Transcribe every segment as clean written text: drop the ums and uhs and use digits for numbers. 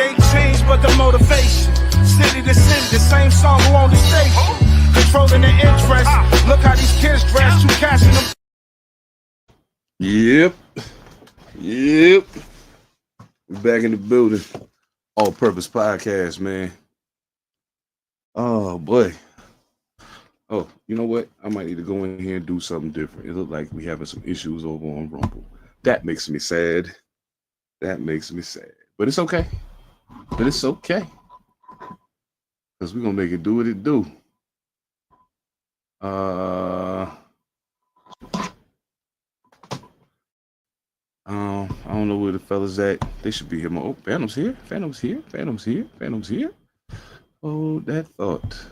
ain't changed but the motivation. City to city, the same song who on the station. Controlling the interest. Look how these kids dress. You cashing them. Yep. We're back in the building. All Purpose Podcast, man. Oh boy. Oh, you know what? I might need to go in here and do something different. It looked like we having some issues over on Rumble. That makes me sad. But it's okay. Because we're gonna make it do what it do. I don't know where the fellas at. They should be here. Oh, Phantom's here. Hold that thought.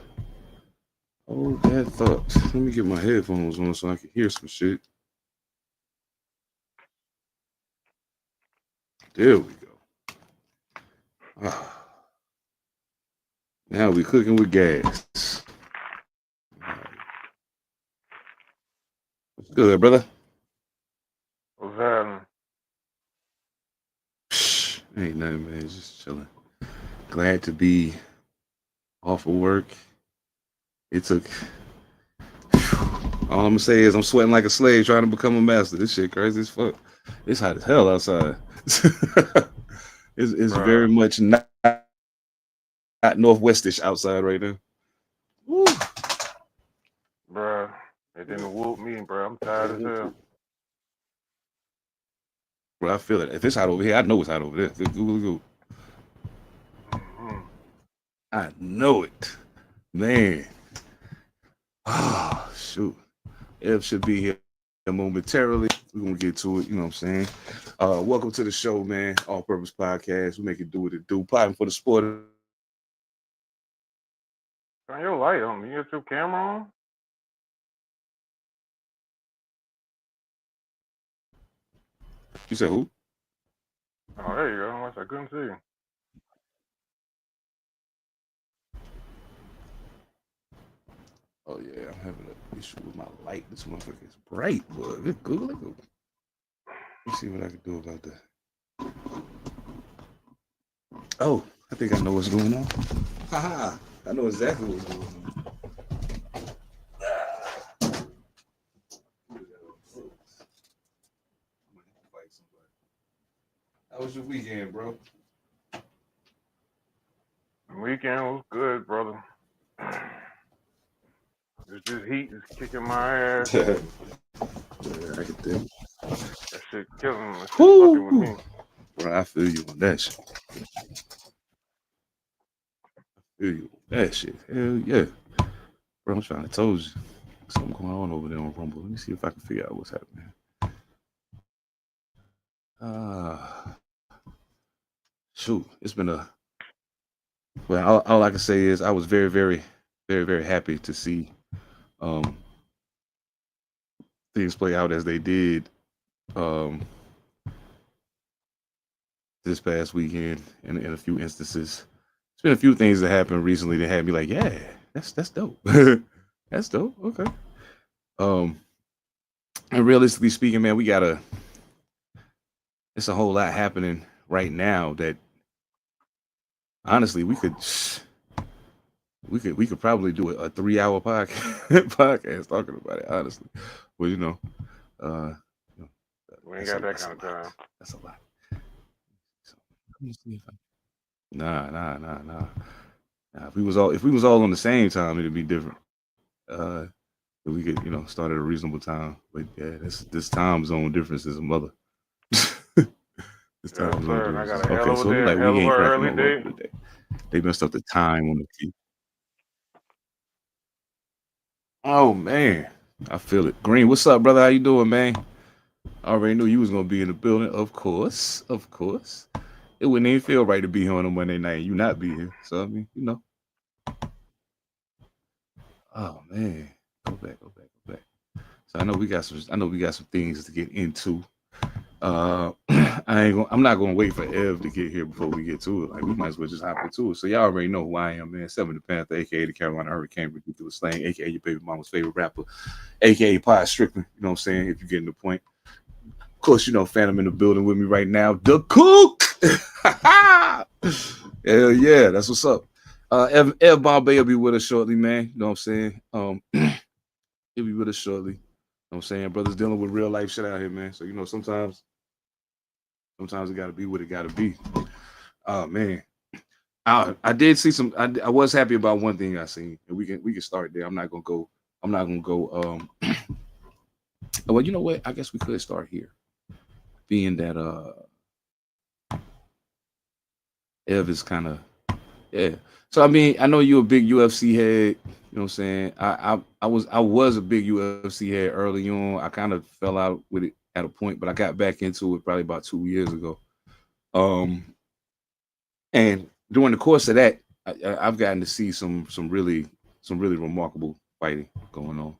Let me get my headphones on so I can hear some shit. There we go. Now we cooking with gas. What's good, brother? What's happening? Ain't nothing, man. Just chilling. Glad to be off of work. It took. All I'm gonna say is I'm sweating like a slave trying to become a master. This shit crazy as fuck. It's hot as hell outside. it's very much not northwestish outside right now. Woo. Bruh, it didn't whoop me, bro. I'm tired as hell. Bro, I feel it. If it's hot over here, I know it's hot over there. Go. Mm-hmm. I know it, man. Oh, shoot. Ev should be here momentarily. We're going to get to it. You know what I'm saying? Welcome to the show, man. All Purpose Podcast. We make it do what it do. Plotting for the sport. Turn your light on. You got your camera on? You said who? Oh, there you go. I couldn't see you. Oh, yeah. I'm having an issue with my light. This motherfucker is bright, boy. It's Google it. Let's see what I can do about that. Oh, I think I know what's going on. Haha. I know exactly what's going on. How was your weekend, bro? The weekend was good, brother. This heat is kicking my ass. Yeah, I can tell. That shit killing me. That shit fucking with me. Bro, I feel you on that shit. Hell yeah. Bro, I'm trying to tell you something going on over there on Rumble. Let me see if I can figure out what's happening. Shoot, it's been all I can say is I was very, very, very, very happy to see things play out as they did this past weekend in a few instances. There's been a few things that happened recently that had me like, yeah, that's dope. That's dope. Okay. And realistically speaking, man, it's a whole lot happening right now that honestly we could probably do a 3-hour podcast talking about it, honestly. Well, we ain't got that kind of time. That's a lot. So, let me see if Nah. If we was all on the same time, it'd be different. We could, start at a reasonable time. But yeah, this time zone difference is a mother. This time zone difference. I got a hell of a day, like we ain't early day. They messed up the time on the key. Oh man, I feel it. Green, what's up, brother? How you doing, man? I already knew you was gonna be in the building. Of course. It wouldn't even feel right to be here on a Monday night and you not be here. So I mean, Oh man, go back. So I know we got some things to get into. I'm not gonna wait for Ev to get here before we get to it. Like we might as well just hop into it. So y'all already know who I am, man. Seven Da Pantha, aka the Carolina Hurricane, ridiculous slang, aka your baby mama's favorite rapper, aka Pod Strickland. You know what I'm saying? If you're getting the point. Of course, Phantom in the building with me right now. The Cook. Hell yeah, that's what's up. Ev Bombay will be with us shortly, man. You know what I'm saying? He'll be with us shortly. You know what I'm saying? Brothers dealing with real life shit out here, man. So you know, sometimes it gotta be what it gotta be. Oh man. I did see some. I was happy about one thing I seen, and we can start there. I'm not gonna go. Well, you know what? I guess we could start here, being that Ev is kind of yeah. So I mean, I know you're a big UFC head. You know what I'm saying? I was a big UFC head early on. I kind of fell out with it at a point, but I got back into it probably about 2 years ago. And during the course of that, I've gotten to see some really remarkable fighting going on.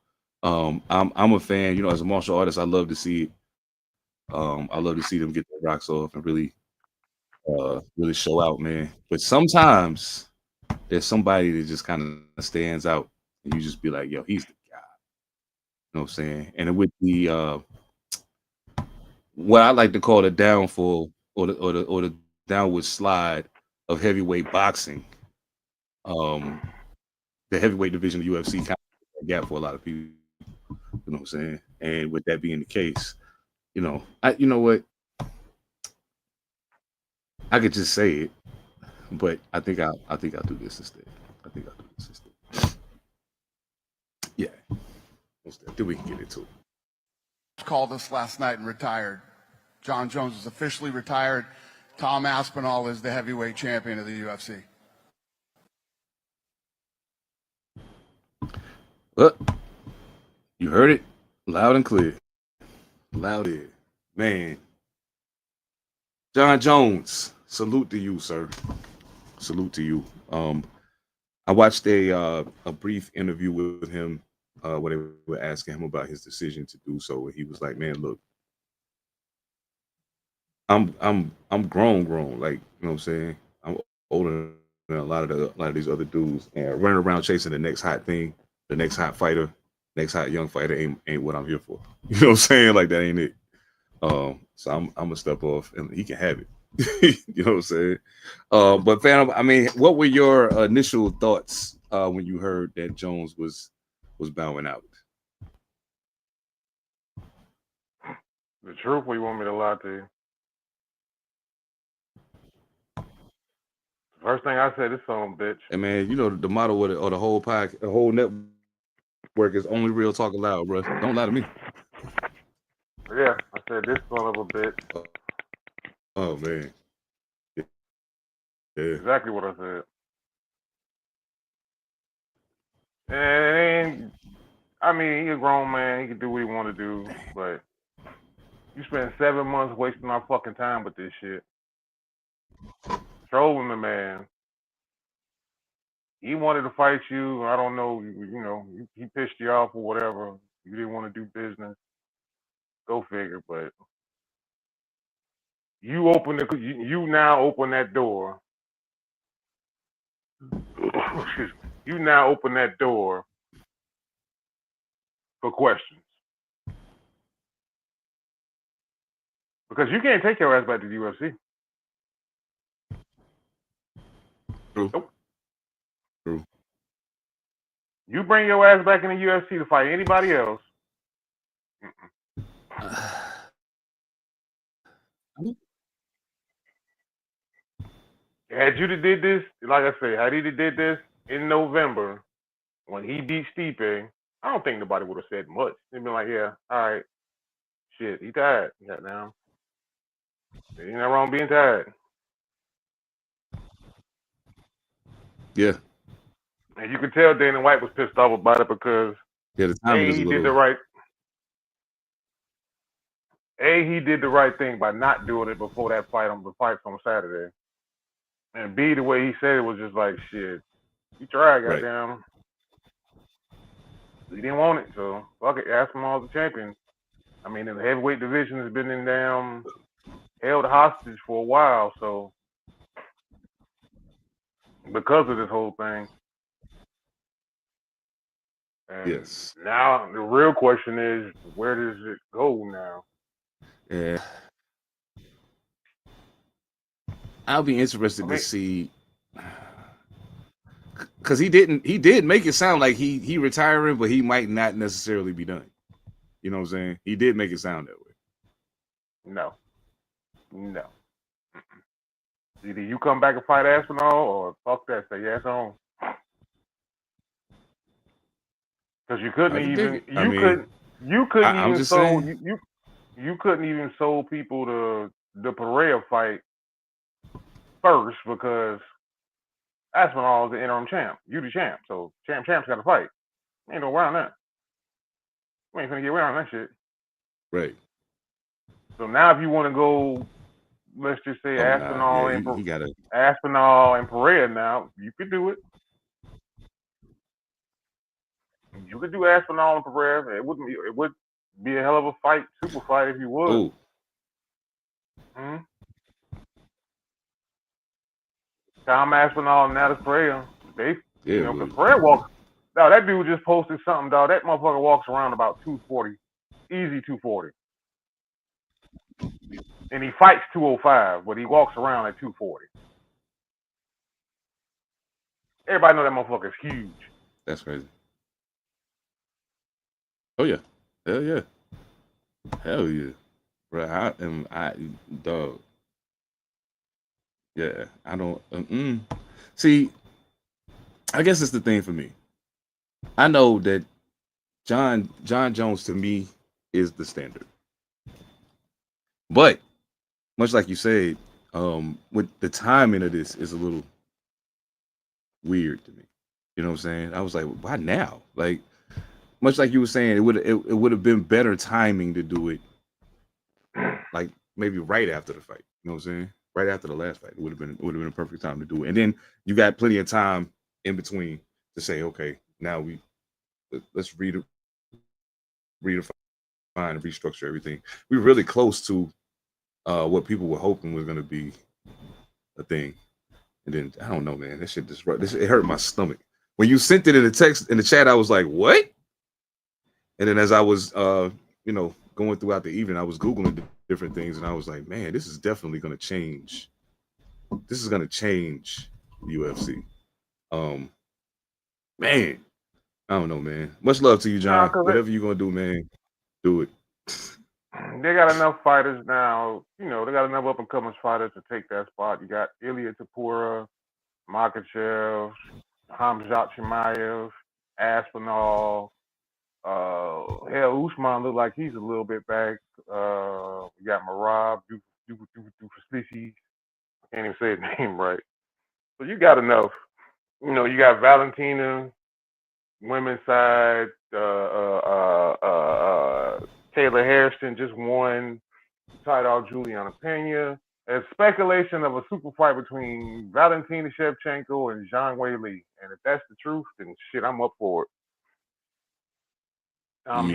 I'm a fan. You know, as a martial artist, I love to see it. I love to see them get their rocks off and really show out, man. But sometimes there's somebody that just kind of stands out, and you just be like, "Yo, he's the guy." You know what I'm saying? And with the what I like to call the downfall or the downward slide of heavyweight boxing, um, the heavyweight division of UFC kind of a gap for a lot of people. You know what I'm saying? And with that being the case, you know what? I could just say it, but I think I'll do this instead. I think I'll do this instead. Yeah, instead. Then we can get into it. Called us last night and retired. John Jones is officially retired. Tom Aspinall is the heavyweight champion of the UFC. Well, you heard it loud and clear. Loud and man. John Jones, salute to you, sir. Salute to you. I watched a brief interview with him where they were asking him about his decision to do so, and he was like, "Man, look, I'm grown. Like, you know what I'm saying? I'm older than a lot of these other dudes, and running around chasing the next hot thing, the next hot fighter, next hot young fighter ain't what I'm here for. You know what I'm saying? Like that ain't it. So I'm gonna step off, and he can have it. You know what I'm saying? But fam, I mean, what were your initial thoughts when you heard that Jones was bowing out? The truth, or you want me to lie to you? First thing I said, this son of a bitch. And man, you know the motto of the whole podcast, the whole network is only real talking loud, bro. Don't lie to me. Yeah, I said this son of a bitch. Oh man. Yeah. Exactly what I said. And I mean, he's a grown man. He can do what he want to do, but you spend 7 months wasting our fucking time with this shit. Trolling the man. He wanted to fight you. I don't know. You know, he pissed you off or whatever. You didn't want to do business. Go figure. But you now open that door. Excuse me. You now open that door for questions. Because you can't take your ass back to the UFC. True. Nope. True. You bring your ass back in the UFC to fight anybody else. Had you did this, like I say, had he did this in November when he beat Stipe, I don't think nobody would have said much. They'd been like, yeah, all right, shit, he tired. Goddamn. Ain't nothing wrong being tired. Yeah. And you could tell Dana White was pissed off about it because Yeah, the timing is a he little. he did the right thing by not doing it before that fight on Saturday. And B, the way he said it was just like, shit, he tried, Right. goddamn. He didn't want it, so fuck it, ask him all the champions. I mean, the heavyweight division has been in damn held hostage for a while, so because of this whole thing. And Yes. now the real question is, where does it go now? Yeah. I'll be interested to see because he did make it sound like he retiring, but he might not necessarily be done. You know what I'm saying? He did make it sound that way. No. Either you come back and fight Aspinall, or fuck that, say yes on. Because you couldn't even sold people the Pereira fight first, because Aspinall is the interim champ. You the champ, so champ's got to fight. Ain't no around that. We ain't finna get around that shit. Right. So now, if you want to go, let's just say Aspinall and Pereira, now you could do it. You could do Aspinall and Pereira. It would be a hell of a fight, super fight, if you would. Oh. Tom Aspinall and Natalie Pereira, Pereira walks. No, that dude just posted something, dog. That motherfucker walks around about 240, easy 240, and he fights 205, but he walks around at 240. Everybody know that motherfucker is huge. That's crazy. Oh yeah, hell yeah, bro. Dog. Yeah, I don't. See, I guess it's the thing for me. I know that John Jones to me is the standard, but much like you said, with the timing of this is a little weird to me. You know what I'm saying? I was like, why now? Like, much like you were saying, it would have been better timing to do it, like maybe right after the fight. You know what I'm saying? Right after the last fight, it would have been a perfect time to do it. And then you got plenty of time in between to say, okay, now let's redefine and restructure everything. We're really close to what people were hoping was going to be a thing. And then I don't know, man. That shit it hurt my stomach when you sent it in the text in the chat. I was like, what? And then as I was going throughout the evening, I was Googling different things, and I was like, man, this is definitely going to change. This is going to change UFC. Man, I don't know, man. Much love to you, John. Whatever you're going to do, man, do it. They got enough fighters now. They got enough up-and-coming fighters to take that spot. You got Ilya Tapura, Makhachev, Khamzat Chimaev, Aspinall. Hell, Usman look like he's a little bit back. We got Marab, Dufaslishi. I can't even say his name right. So you got enough. You got Valentina, women's side. Taylor Harrison just won. Title Juliana Pena. There's speculation of a super fight between Valentina Shevchenko and Zhang Weili. And if that's the truth, then shit, I'm up for it. I'm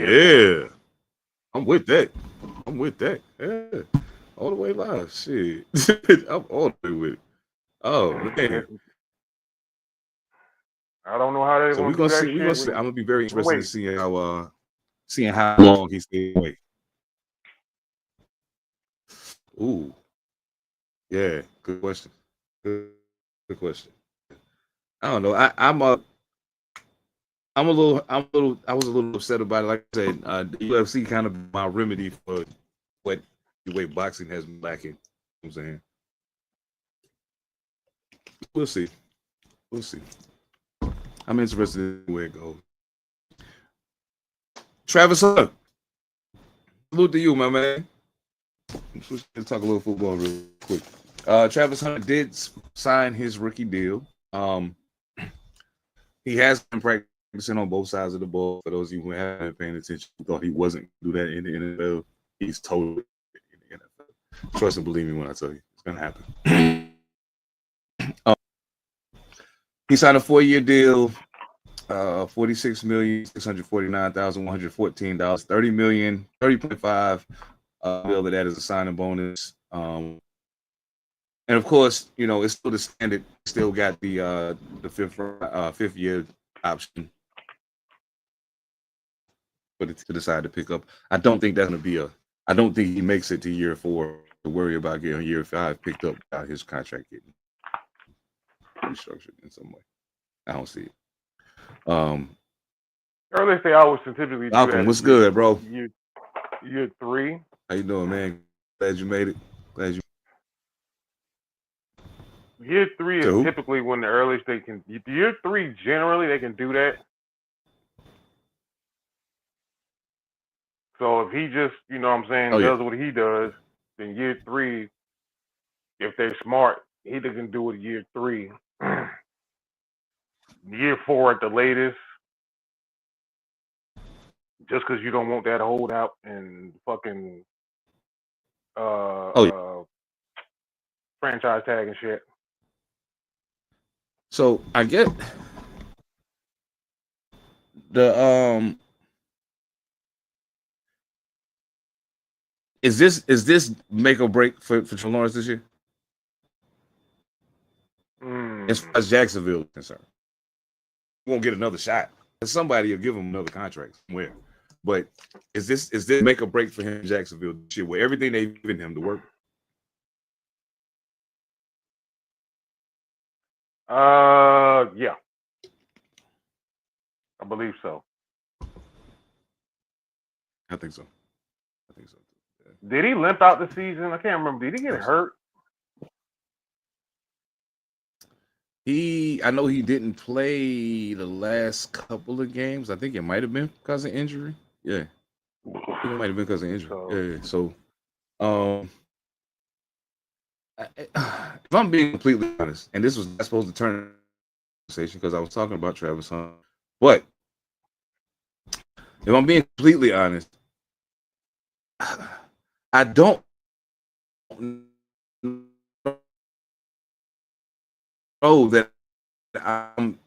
with that. Yeah. All the way live. Shit. I'm all the way with it. Oh, man. I don't know how they're going to do that shit. I'm going to be very interested in seeing how long he stays away. Ooh. Yeah, good question. Good question. I don't know. I was a little upset about it. Like I said, the UFC kind of my remedy for what the way boxing has been lacking. You know what I'm saying? We'll see. I'm interested in where it goes. Travis Hunter. Salute to you, my man. Let's talk a little football real quick. Travis Hunter did sign his rookie deal. He has been practicing on both sides of the ball. For those of you who haven't been paying attention, who thought he wasn't going to do that in the NFL, he's totally in the NFL. Trust and believe me when I tell you, it's going to happen. He signed a 4-year deal, $46,649,114, $30.5 bill that is a signing bonus. And of course, it's still the standard. Still got the fifth year option, but to decide to pick up. I don't think that's going to be I don't think he makes it to year 4 to worry about getting year 5 picked up without his contract getting restructured in some way. I don't see it. Um, Earliest they always typically do Malcolm, that what's is good, bro? year 3. How you doing, man? Glad you made it. Glad you. Year 3 To is who? typically when the earliest they can. Year 3 generally they can do that. So if he just, you know what I'm saying, Oh yeah. does what he does, then year 3, if they're smart, he can do it year 3. Year 4 at the latest, just because you don't want that holdout and fucking Oh yeah. franchise tag and shit. So I get the Is this make or break for Trevor Lawrence this year? As far as Jacksonville is concerned, he won't get another shot. Somebody will give him another contract somewhere. But is this make or break for him in Jacksonville this year, where everything they've given him to work? Yeah, I believe so. I think so. I think so. Yeah. Did he limp out the season? I can't remember. Did he get hurt? I know he didn't play the last couple of games. I think it might have been because of injury. Yeah. I think it might have been because of injury. So, Yeah. So, if I'm being completely honest, and this was not supposed to turn conversation because I was talking about Travis Hunt, but if I'm being completely honest, I don't know that I'm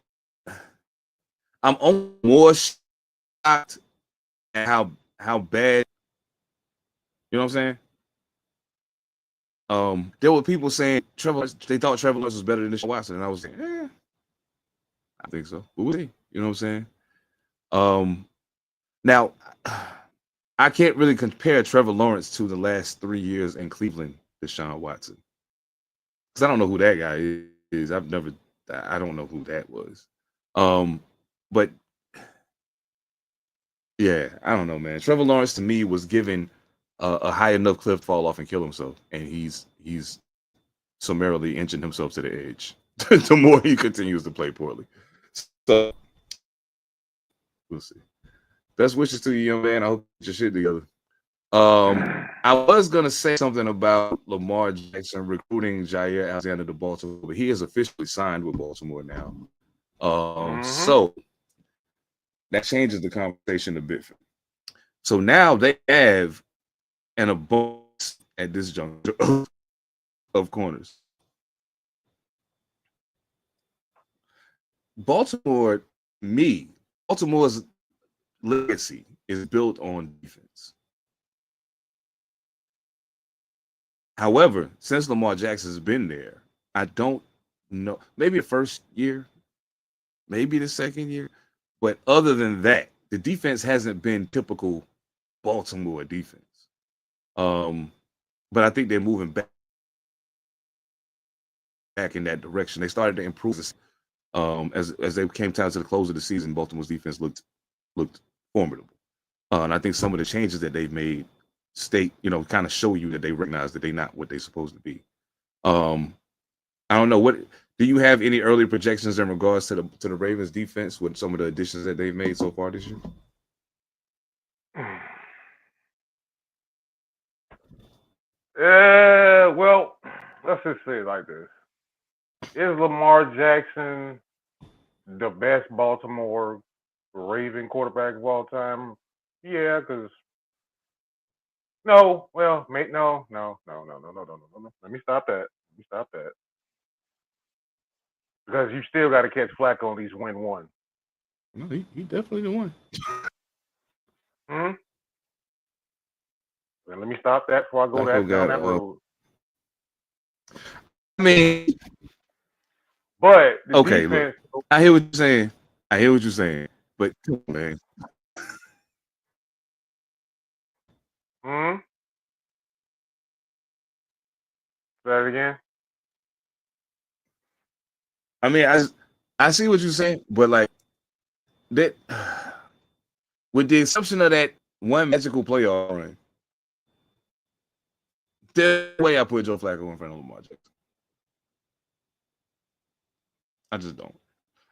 only more shocked at how bad, you know what I'm saying? There were people saying they thought Trevor Lawrence was better than Deshaun Watson, and I was like, I think so. Who was he? You know what I'm saying? Now I can't really compare Trevor Lawrence to the last 3 years in Cleveland, Deshaun Watson, because I don't know who that guy is. I don't know who that was. But yeah, I don't know, man. Trevor Lawrence to me was given a high enough cliff to fall off and kill himself, and he's summarily inching himself to the edge. The more he continues to play poorly, so we'll see. Best wishes to you, young man. I hope you get your shit together. I was gonna say something about Lamar Jackson recruiting Jair Alexander to Baltimore, but he is officially signed with Baltimore now. So that changes the conversation a bit. So now they have an abundance at this juncture of corners. Baltimore's legacy is built on defense. However, since Lamar Jackson has been there, I don't know. Maybe the first year, maybe the second year, but other than that, the defense hasn't been typical Baltimore defense. But I think they're moving back in that direction. They started to improve this, as they came down to the close of the season. Baltimore's defense looked formidable, and I think some of the changes that they've made kind of show you that they recognize that they're not what they're supposed to be. I don't know, what do you have any early projections in regards to the Ravens defense with some of the additions that they've made so far this year? Well, let's just say it like this: is Lamar Jackson the best Baltimore Raven quarterback of all time? Yeah, because no, well, mate, no. Let me stop that. Because you still got to catch Flacco on these win one. No, he definitely the one. And let me stop that before I go down that road. I mean, but the okay, defense. Look, I hear what you're saying. But come on, man. Say that again. I mean, I see what you're saying, but like that, with the exception of that one magical playoff run, there's no way I put Joe Flacco in front of Lamar Jackson. I just don't.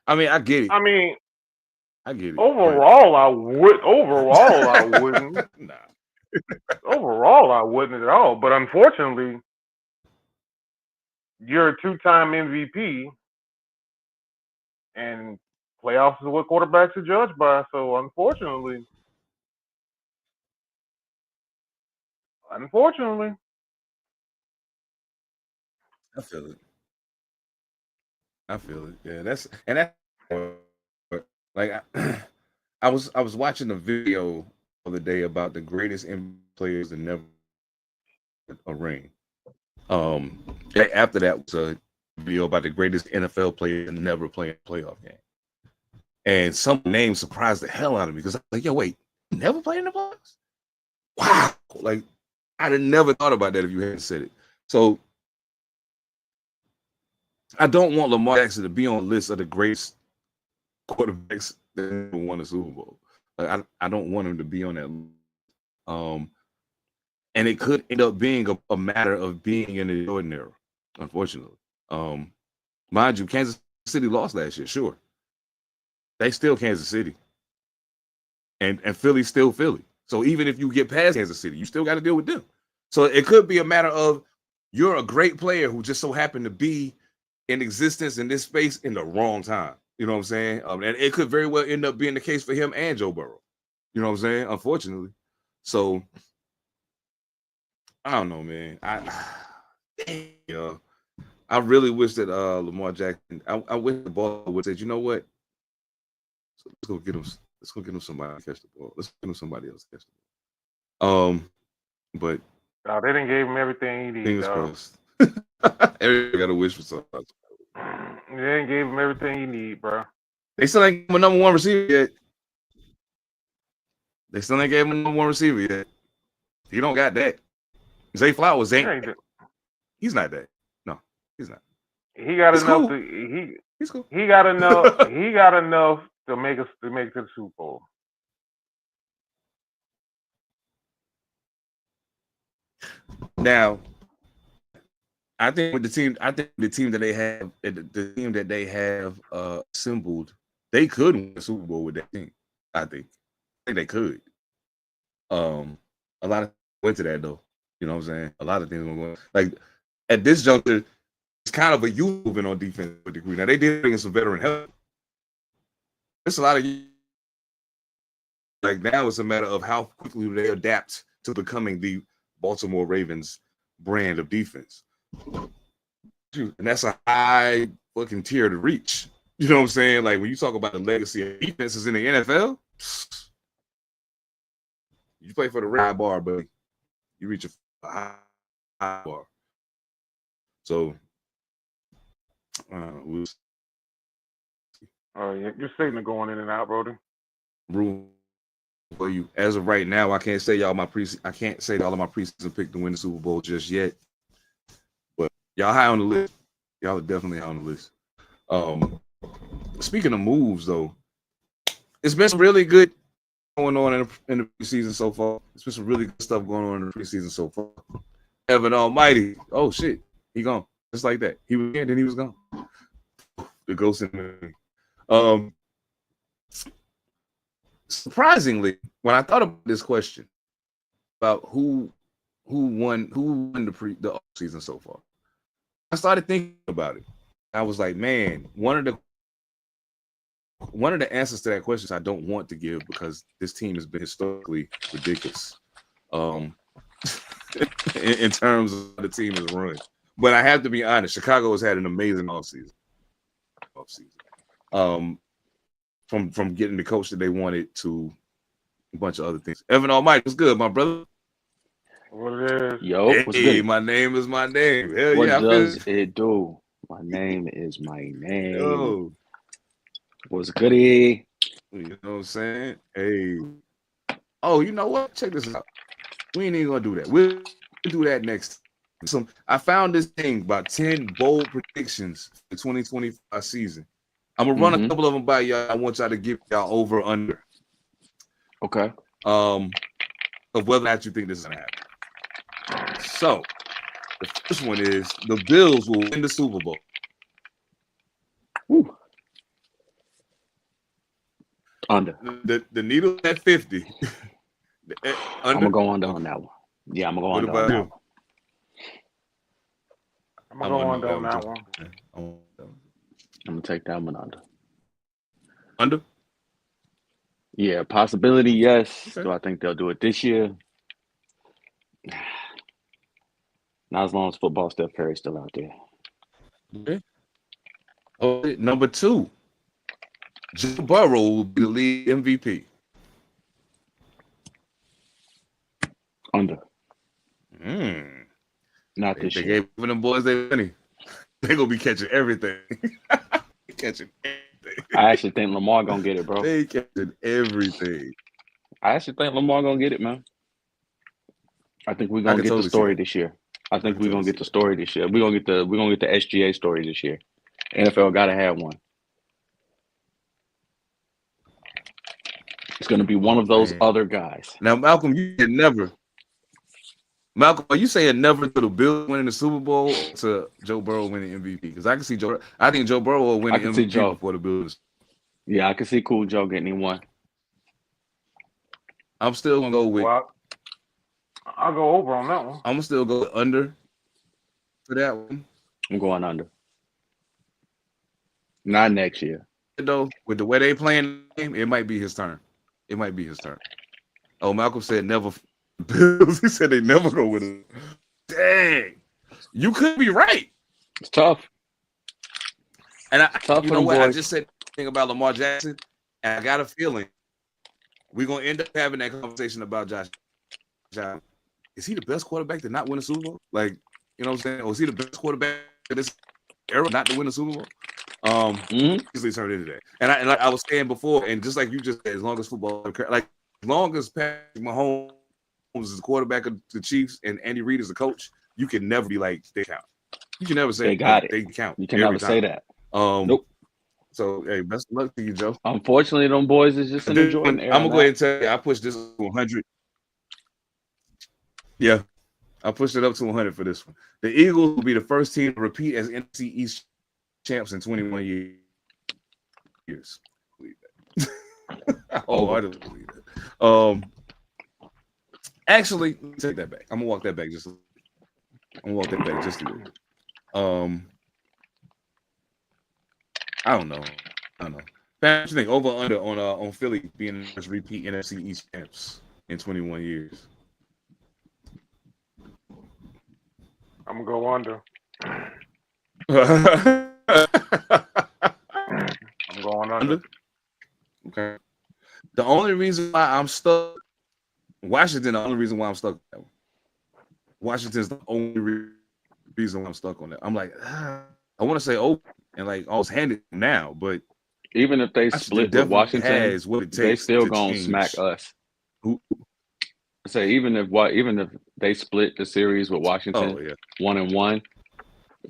I mean, I get it. I mean, I get it. overall, I would. Overall, I wouldn't. Nah. Overall, I wouldn't at all. But unfortunately, you're a two-time MVP, and playoffs is what quarterbacks are judged by. So unfortunately, I feel it. I feel it. Yeah, that's like I was watching a video the other day about the greatest NBA players to never win a ring. After that was a video about the greatest NFL player to never play a playoff game. And some names surprised the hell out of me because I was like, yo, wait, never played in the playoffs? Wow. Like, I'd have never thought about that if you hadn't said it. So I don't want Lamar Jackson to be on the list of the greatest quarterbacks that ever won a Super Bowl. Like, I don't want him to be on that list. And it could end up being a matter of being in the Jordan era, unfortunately. Mind you, Kansas City lost last year, sure. They still Kansas City. And Philly's still Philly. So even if you get past Kansas City, you still got to deal with them. So it could be a matter of you're a great player who just so happened to be in existence in this space in the wrong time. You know what I'm saying? And it could very well end up being the case for him and Joe Burrow. You know what I'm saying? Unfortunately. So I don't know, man. I really wish that Lamar Jackson. I wish the ball would say, you know what? So let's go get him. Let's go get him somebody to catch the ball. Let's get him somebody else to catch the ball. But they didn't give him everything he needed. Fingers crossed. Everybody got a wish for something. They didn't give him everything he need, bro. They still ain't gave him a number one receiver yet. He don't got that. Zay Flowers ain't. He's not that. No, he's not. He got enough cool. He's cool. He got enough. He got enough to make it to the Super Bowl. Now, I think with the team that they have, assembled, they could win the Super Bowl with that team. I think they could. A lot of went to that though. You know what I'm saying? A lot of things were going like at this juncture. It's kind of a youth movement on defense with degree. Now they did bring in some veteran help. It's a lot of like now it's a matter of how quickly they adapt to becoming the Baltimore Ravens brand of defense. And that's a high fucking tier to reach. You know what I'm saying? Like when you talk about the legacy of defenses in the NFL, you play for the high bar, but you reach a high bar. So, your signal going in and out, Brody. Rule for you as of right now. I can't say all of my preseason pick to win the Super Bowl just yet, but y'all high on the list. Y'all are definitely high on the list. Speaking of moves, though, it's been some really good going on in the preseason so far. It's been some really good stuff going on in the preseason so far. Evan All Mightee. Oh shit, he gone just like that. He was in, then he was gone. The ghost in the surprisingly, when I thought about this question about who won the offseason so far, I started thinking about it. I was like, man, one of the answers to that question I don't want to give because this team has been historically ridiculous in terms of how the team is run. But I have to be honest, Chicago has had an amazing offseason. From getting the coach that they wanted to a bunch of other things. Evan All Mightee, what's good, my brother? What it is? Yo, what's hey, good? my name is my name. Hell What yeah, does it do? My name is my name. Yo. What's goody? You know what I'm saying? Hey. Oh, you know what? Check this out. We ain't even gonna do that. We'll do that next. I found this thing about 10 bold predictions for the 2025 season. I'm gonna run a Mm-hmm. couple of them by y'all. I want y'all to give y'all over or under. Okay. Of whether or not you think this is gonna happen. So the first one is the Bills will win the Super Bowl. Woo. Under. The needle at 50. I'm Under? gonna go under Okay. on that one. Yeah, I'm gonna go What under on about that you? one. I'm gonna go under on that too. one. Okay. I'm gonna take that one under. Under? Yeah, possibility, yes. Okay. Do I think they'll do it this year? Not as long as football Steph Curry's still out there. Okay. Okay. Number 2. Joe Burrow will be the league MVP. Under. Not They this year. gave them boys their money. They're gonna be catching everything. Catching everything. I actually think Lamar gonna get it, bro. They catching everything. I actually think Lamar gonna get it, man. I think we're I gonna can get the totally see story that. this year. I think can we're totally gonna see get the story this year. We're gonna get the SGA story this year. NFL gotta have one. It's gonna be one of those man. other guys. Now, Malcolm, you can never. Malcolm, are you saying never to the Bills winning the Super Bowl or to Joe Burrow winning MVP? Because I can see Joe. I think Joe Burrow will win I the can see MVP Joe. before the Bills. Yeah, I can see Cool Joe getting him one. I'm still gonna go with. Well, I'll go over on that one. I'm gonna still go under for that one. I'm going under. Not next year. Though, with the way they playing the game, it might be his turn. It might be his turn. Oh, Malcolm said never. Bills. He said they never go with it. Dang, you could be right. It's tough. And Tough you for know them what? I boys. just said thing about Lamar Jackson, and I got a feeling we're gonna end up having that conversation about Josh. Is he the best quarterback to not win a Super Bowl? Like, you know what I'm saying? Or is he the best quarterback in this era not to win a Super Bowl? Easily turned into that. And like I was saying before, and just like you just said, as long as football, like as long as Patrick Mahomes is the quarterback of the Chiefs and Andy Reid is the coach, you can never be like they count. You can never say They got it. They count. You can never say that. Nope. So hey, best of luck to you, Joe. Unfortunately, them boys is just in the Jordan era. I'm gonna go ahead and tell you, I pushed this to 100. Yeah, I pushed it up to 100 for this one. The Eagles will be the first team to repeat as NFC East champs in 21 years. Believe that. I wholeheartedly believe that. Actually, let me take that back. I'm gonna walk that back just a little. I don't know. What you think? Over or under on Philly being the first repeat NFC East champs in 21 years? I'm gonna go under. I'm going under. Okay. The only reason why I'm stuck, Washington. The only reason why I'm stuck. Washington's the only reason why I'm stuck on that. I'm like, I want to say open and like almost handed now, but even if they split with Washington, they still gonna smack us. Who? Say even if they split the series with Washington 1-1,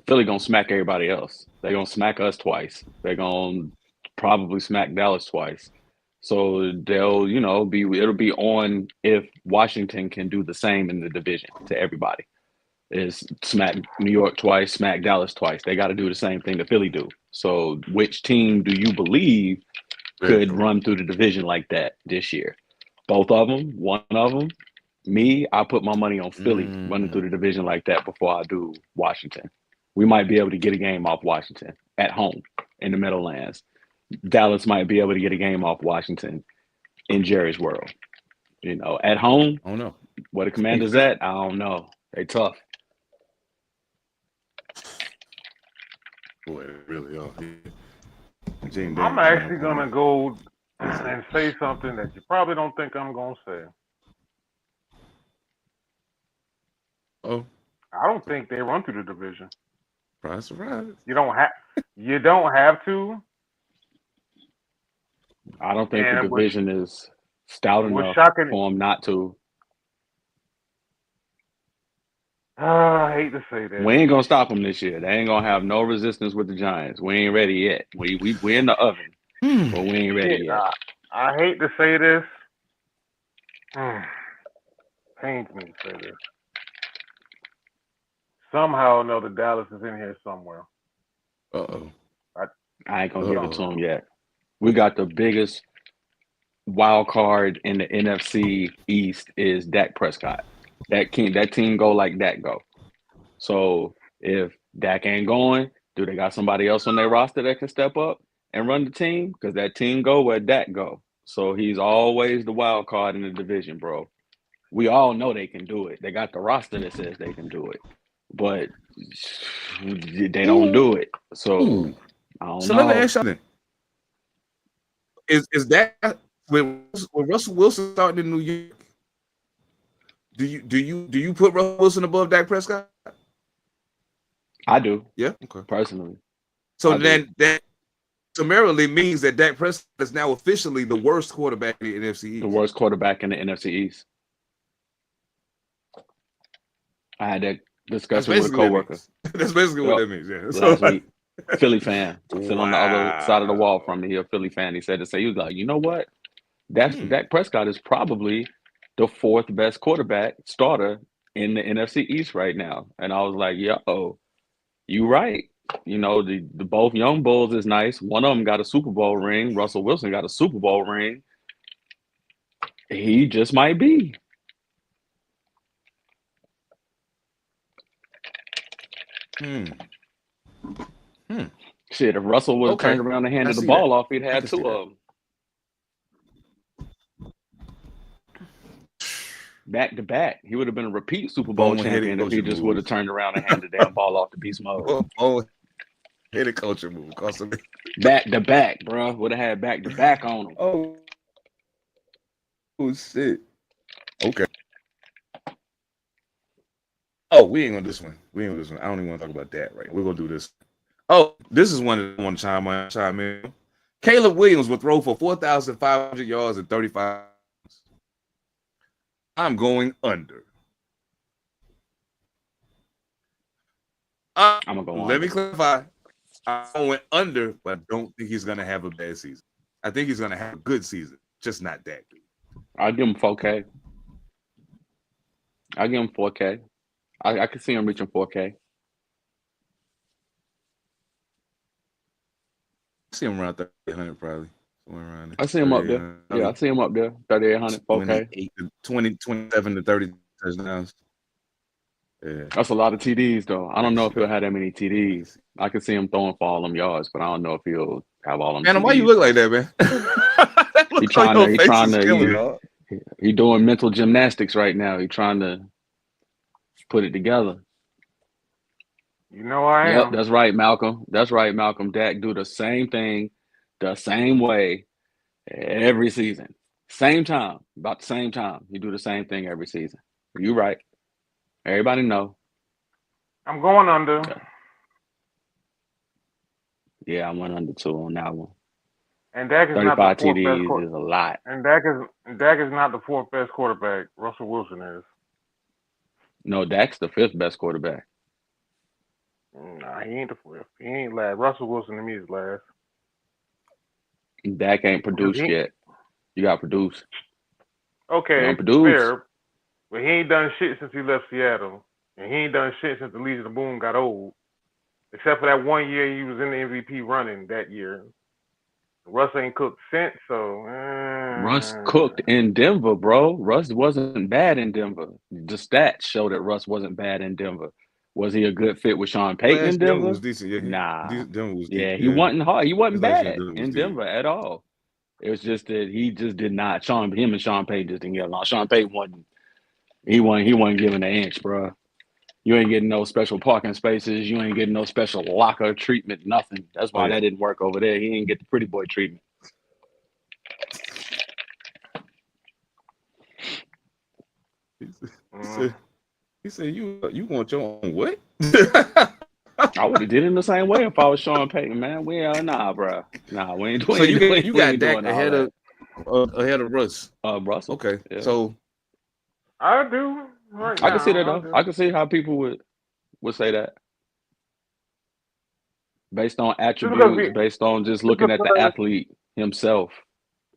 Philly gonna smack everybody else. They're gonna smack us twice. They're gonna probably smack Dallas twice. So they'll, it'll be on if Washington can do the same in the division to everybody. Is smack New York twice, smack Dallas twice. They got to do the same thing that Philly do. So which team do you believe could run through the division like that this year? Both of them? One of them? Me, I put my money on Philly running through the division like that before I do Washington. We might be able to get a game off Washington at home in the Meadowlands. Dallas might be able to get a game off Washington in Jerry's world. At home, I don't know. Where the Commanders at, I don't know. They tough. Boy, really are. I'm actually gonna go and say something that you probably don't think I'm gonna say. Oh, I don't think they run through the division. Surprise. You don't have to. I don't think the division is stout enough for them not to. I hate to say that. We ain't gonna stop them this year. They ain't gonna have no resistance with the Giants. We ain't ready yet. We're in the oven, but we ain't ready yet. I hate to say this. Pains me to say this. Somehow or another, Dallas is in here somewhere. Uh-oh. I ain't gonna give it to them yet. We got the biggest wild card in the NFC East is Dak Prescott. That team go like Dak go. So if Dak ain't going, do they got somebody else on their roster that can step up and run the team? Because that team go where Dak go. So he's always the wild card in the division, bro. We all know they can do it. They got the roster that says they can do it, but they don't do it. So I don't know. Let me ask you something. Is that with Russell Wilson starting in New York? Do you put Russell Wilson above Dak Prescott? I do. Yeah. Okay. Personally. So then that summarily means that Dak Prescott is now officially the worst quarterback in the NFC East. The worst quarterback in the NFC East. I had that discussion with a coworker. That's basically what that means. Yeah. Last week. Philly fan. Still on the other side of the wall from me. He a Philly fan. He said to say, he was like, you know what? Dak Prescott is probably the fourth best quarterback starter in the NFC East right now. And I was like, yo, you right. You know, the both young bulls is nice. One of them got a Super Bowl ring. Russell Wilson got a Super Bowl ring. He just might be. Shit, if Russell would have turned around and handed the ball off, he'd had two of them. Back to back. He would have been a repeat Super Bowl champion if he just would have turned around and handed the damn ball off to Beast Mode. Hit a culture move. Back to back, bro. Would have had back to back on him. Oh shit. Okay. Oh, we ain't gonna do this one. I don't even want to talk about that right. We're gonna do this. Oh, this is one that I want to chime in. Caleb Williams will throw for 4,500 yards and 35. I'm going under. I'm gonna go Let me clarify. I went under, but I don't think he's gonna have a bad season. I think he's gonna have a good season, just not that good. I'll give him 4K. I'll give him 4K. I can see him reaching 4K. I see him around 3,800 probably. Somewhere around there. I see him up there. Yeah, I see him up there. 3,800, 4K. 27 to 30 touchdowns. Yeah. That's a lot of TDs, though. I don't know if he'll have that many TDs. I can see him throwing for all them yards, but I don't know if he'll have all them. Man, TDs. why you look like that, man? He doing mental gymnastics right now. He trying to put it together. You know I am. Yep, that's right, Malcolm. Dak do the same thing, the same way every season. Same time, about the same time. He do the same thing every season. You right. Everybody know. I'm going under. Yeah, I went under too on that one. And Dak is 35 not the fourth TDs best quarterback. is a lot. And Dak is not the fourth best quarterback. Russell Wilson is. No, Dak's the fifth best quarterback. Nah, he ain't the fourth. He ain't last. Russell Wilson to me is last. Dak ain't produced yet. You got to produce. Okay, fair. But he ain't done shit since he left Seattle. And he ain't done shit since the Legion of Boom got old. Except for that 1 year he was in the MVP running that year. Russ ain't cooked since, so. Russ cooked in Denver, bro. Russ wasn't bad in Denver. The stats show that Russ wasn't bad in Denver. Was he a good fit with Sean Payton in Denver? Was decent. Yeah, nah. Denver was decent. He wasn't hard. He wasn't bad in Denver at all. It was just that he just did not. Him and Sean Payton just didn't get along. Sean Payton wasn't giving an inch, bro. You ain't getting no special parking spaces. You ain't getting no special locker treatment, nothing. That's why that didn't work over there. He didn't get the pretty boy treatment. He said, you want your own what? I would have did it in the same way if I was Sean Payton, man. Nah, bro. Nah, we ain't doing. So you got Dak ahead of Russ. Russell. Okay, yeah. so I do. Right I can see now, that though. I can see how people would say that based on attributes, based on just looking at the athlete himself.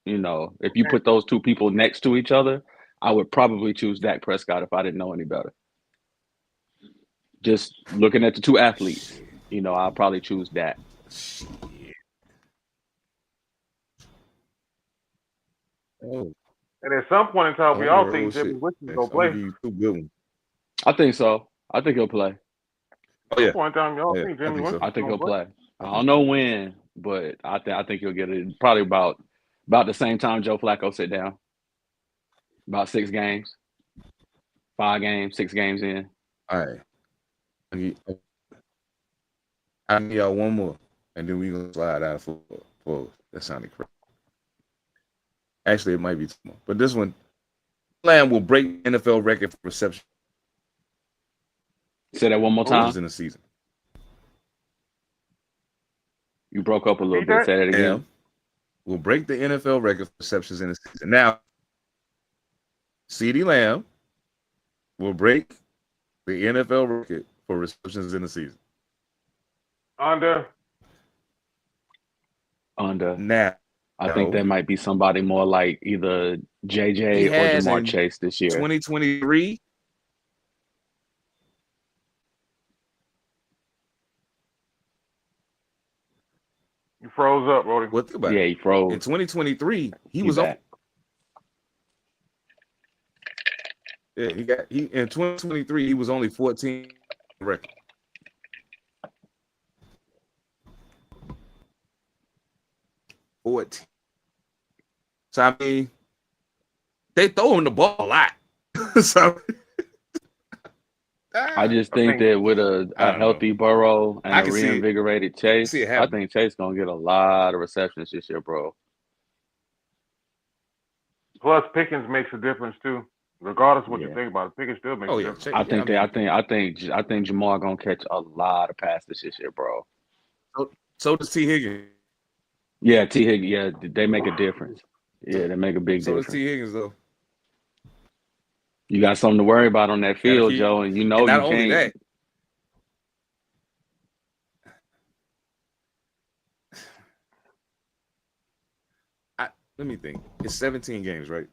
You know, if you put those two people next to each other, I would probably choose Dak Prescott if I didn't know any better. Just looking at the two athletes, you know, I'll probably choose Dak. Oh. And at some point in time, we all think Jimmy Winston's gonna play. Give you two good ones. I think so. I think he'll play. Oh yeah. At some point in time, we all think Jimmy Winston. I think he'll play. I don't know when, but I think he'll get it probably about the same time Joe Flacco sit down. About 6 games, 5 games, 6 games in. All right. I need y'all one more, and then we gonna slide out for that sounded crazy. Actually, it might be 2 more, but this one, Lamb will break NFL record for reception. Say that one more time. In the season. You broke up a little bit. Say that again. Lamb will break the NFL record for receptions in the season. Now, CeeDee Lamb will break the NFL record for receptions in the season. Under. Now, I think that might be somebody more like either JJ or Jamar Chase this year. 2023. You froze up, Brody. What about he froze. In 2023, he was on. Yeah, in 2023, he was only 14 record. So I mean, they throw him the ball a lot. So I just think that with a healthy Burrow and a reinvigorated Chase, I think Chase gonna get a lot of receptions this year, bro. Plus, Pickens makes a difference too. Regardless of what you think about it, Pickens still makes a difference. I think Jamar gonna catch a lot of passes this year, bro. So does T. Higgins. Yeah, T. Higgins. Yeah, they make a difference. Yeah, they make a big difference. So does T. Higgins though. You got something to worry about on that field, Joe, and you know and not you only can't. Let me think. It's 17 games, right?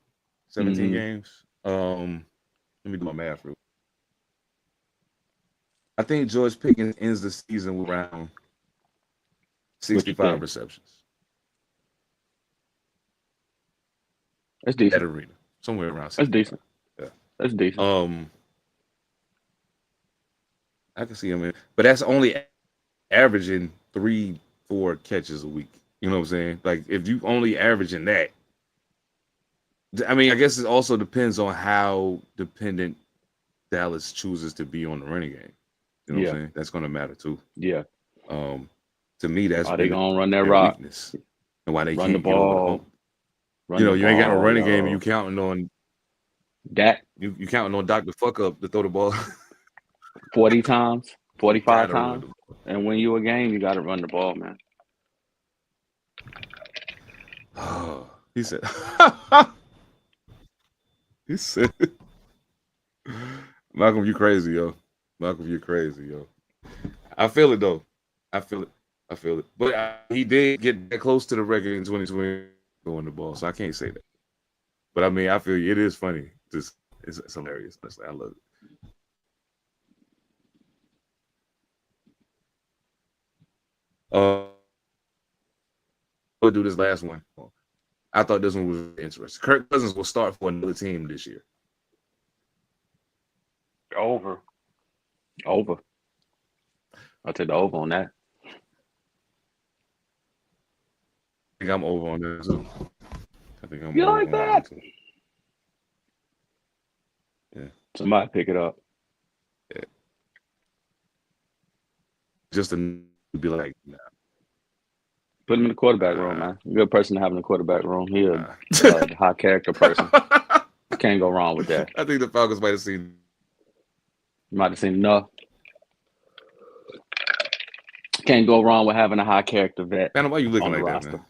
17 games. Let me do my math real quick. I think George Pickens ends the season with around 65 receptions. That's decent. At arena. Somewhere around 65. That's decent. Yeah. That's decent. I can see him but that's only averaging 3-4 catches a week. You know what I'm saying? Like if you only averaging that, I mean, I guess it also depends on how dependent Dallas chooses to be on the running game. You know what I'm saying? That's going to matter too. Yeah. To me, that's why they gonna run that rock weakness, and why they run can't the ball. You ain't got no running game, and you counting on that. You counting on Dr. Fuck Up to throw the ball 40 times, 45 times, and win you a game, you got to run the ball, man. He said. He said, Malcolm, you crazy, yo. Malcolm, you crazy, yo. I feel it, though. I feel it. But he did get that close to the record in 2020 going the ball, so I can't say that. But, I mean, I feel it is funny. It's hilarious. Honestly, I love it. We'll do this last one. I thought this one was interesting. Kirk Cousins will start for another team this year. Over. I'll take the over on that. I think I'm over on that too. You like that? Yeah. Somebody pick it up. Yeah. Just to be like, nah. Put him in the quarterback room, man. Good person to have in the quarterback room. He's a high character person. Can't go wrong with that. I think the Falcons might have seen. You might have seen enough. Can't go wrong with having a high character vet. Man, why you looking like that, man?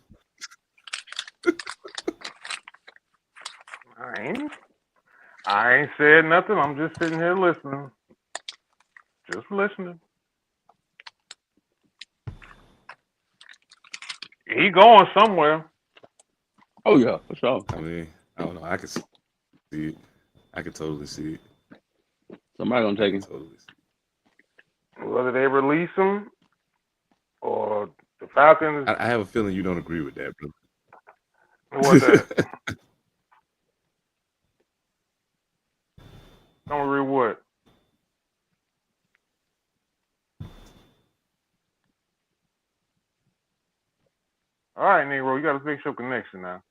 I ain't said nothing. I'm just sitting here listening. Just listening. He going somewhere. Oh yeah, for sure. I mean, I don't know. I can see it. I can totally see it. Somebody gonna take him. Totally see it. Whether they release him or the Falcons. I have a feeling you don't agree with that, bro. What's that? Don't agree what? All right, Negro, you got to fix your connection now.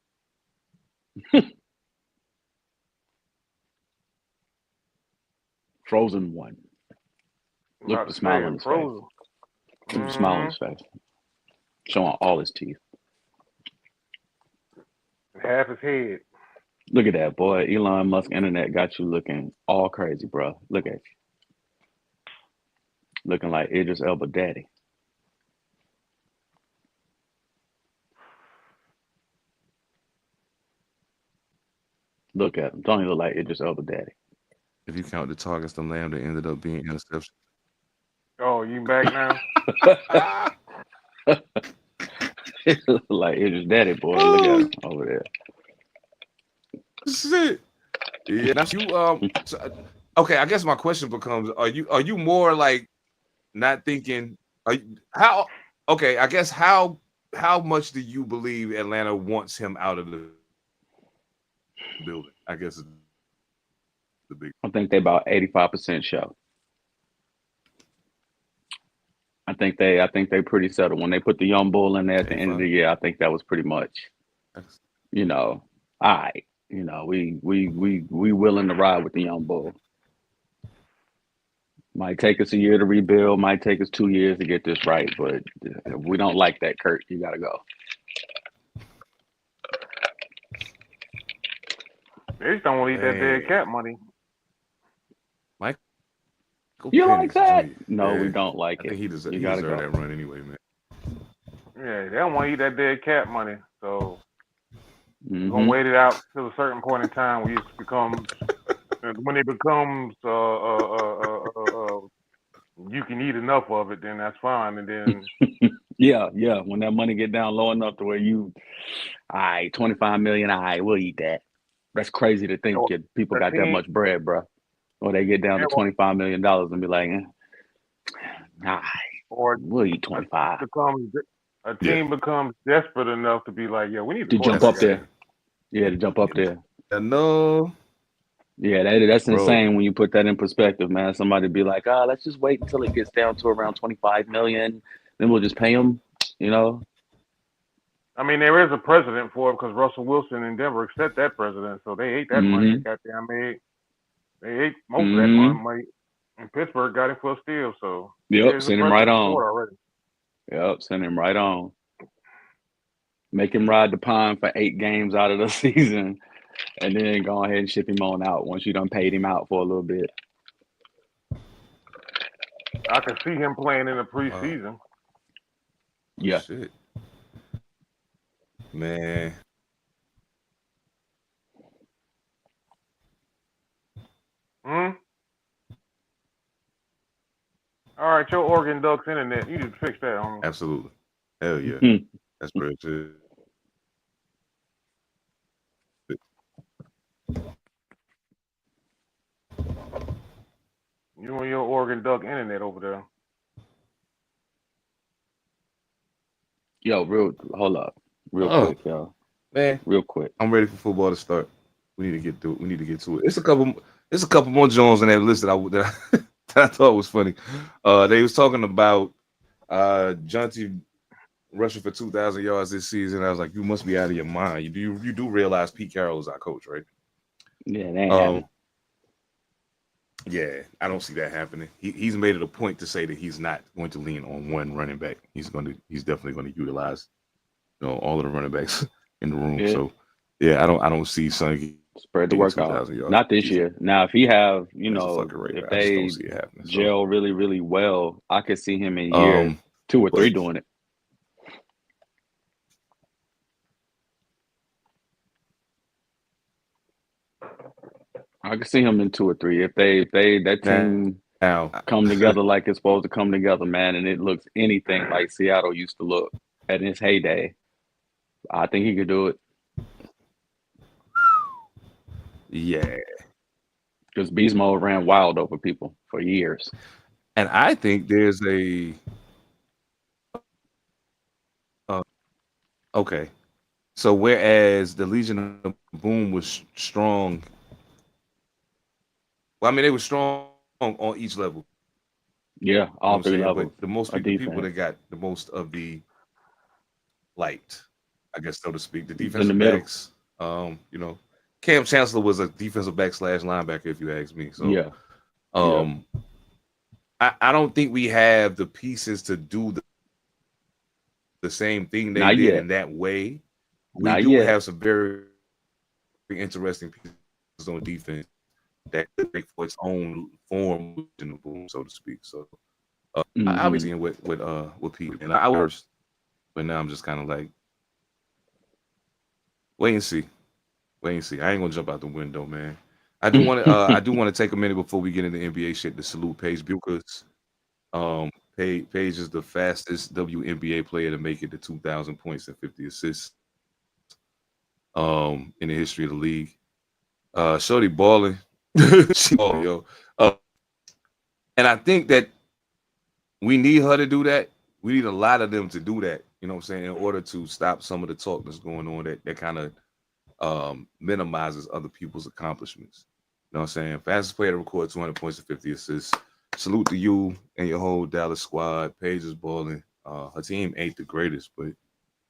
Frozen one. Look at the smile on his face. Look at the smile on his face. Showing all his teeth. Half his head. Look at that, boy. Elon Musk internet got you looking all crazy, bro. Look at you. Looking like Idris Elba daddy. Look at him. Don't even look like Idris Elba daddy. If you count the targets, the Lambda ended up being interception. Oh, you back now? Like Idris daddy, boy. Look at him over there. Shit. Yeah, that's you. Okay, I guess my question becomes: Are you more like not thinking? How? Okay, I guess how much do you believe Atlanta wants him out of the building? I guess is the big. I think they about 85% show. I think they pretty settled when they put the young bull in there at the end of the year. I think that was pretty much, all right. We willing to ride with the young bull. Might take us a year to rebuild. Might take us 2 years to get this right. But if we don't like that, Kurt, you gotta go. They just don't want to eat that dead cat money. Mike, you like that? No, we don't like it. I think he deserves go. that run anyway, man. Yeah, they don't want to eat that dead cat money. So we're gonna wait it out till a certain point in time when it becomes you can eat enough of it, then that's fine. And then yeah, when that money get down low enough to where all right, 25 million, all right, we'll eat that. That's crazy to think people got that much bread, bro. Or they get down to $25 million and be like, all right, we'll eat 25. A team becomes desperate enough to be like, yeah, we need to jump up there. Yeah, to jump up there. No. Yeah, that's insane when you put that in perspective, man. Somebody be like, let's just wait until it gets down to around 25 million. Then we'll just pay them, I mean, there is a precedent for it because Russell Wilson in Denver set that precedent. So they ate that money. Goddamn, they ate most of that money. And Pittsburgh got him for a steal. So send him right on. Send him right on. Make him ride the pond for 8 games out of the season. And then go ahead and ship him on out once you done paid him out for a little bit. I can see him playing in the preseason. Yeah. Shit. Man. All right, your Oregon Ducks internet. You need to fix that. Absolutely. Hell yeah. That's great shit. You and your Oregon Duck internet over there. Yo, hold up. Quick, yo. Man. Real quick. I'm ready for football to start. We need to get to it. We need to get to it. It's a couple more Jones in that list that I thought was funny. They was talking about Jonty rushing for 2,000 yards this season. I was like, you must be out of your mind. You do realize Pete Carroll is our coach, right? Yeah, that ain't happening. Yeah, I don't see that happening. He's made it a point to say that he's not going to lean on one running back. He's definitely going to utilize, all of the running backs in the room. Yeah. So yeah, I don't see Sonny spread the work out. Not this year. Now, if he have, if they gel really, really well, I could see him in year 2 or 3 doing it. I I can see him in 2 or 3 if that team now come together like it's supposed to come together, man, and it looks anything like Seattle used to look at its heyday. I think he could do it. Yeah, because Beast Mode ran wild over people for years. And I think there's a okay. So whereas the Legion of Boom was strong, well, I mean they were strong on each level. Yeah, all 3 levels. But the most people that got the most of the light, I guess, so to speak, the defensive backs. You know, Cam Chancellor was a defensive back / linebacker, if you ask me. So yeah. I don't think we have the pieces to do the same thing they Not did yet. in that way. We Not do yet. have some very interesting pieces on defense that could make for its own form in the boom, so to speak. So I was seeing with Pete, and I was, but now I'm just kind of like, wait and see. I ain't gonna jump out the window, man. I do want to take a minute before we get into NBA shit to salute Paige Buchers. Paige is the fastest WNBA player to make it to 2,000 points and 50 assists in the history of the league. Shorty balling. She balling, yo. And I think that we need her to do that. We need a lot of them to do that, you know what I'm saying, in order to stop some of the talk that's going on that kind of minimizes other people's accomplishments. You know what I'm saying? Fastest player to record 200 points and 50 assists. Salute to you and your whole Dallas squad. Paige is balling. Her team ain't the greatest, but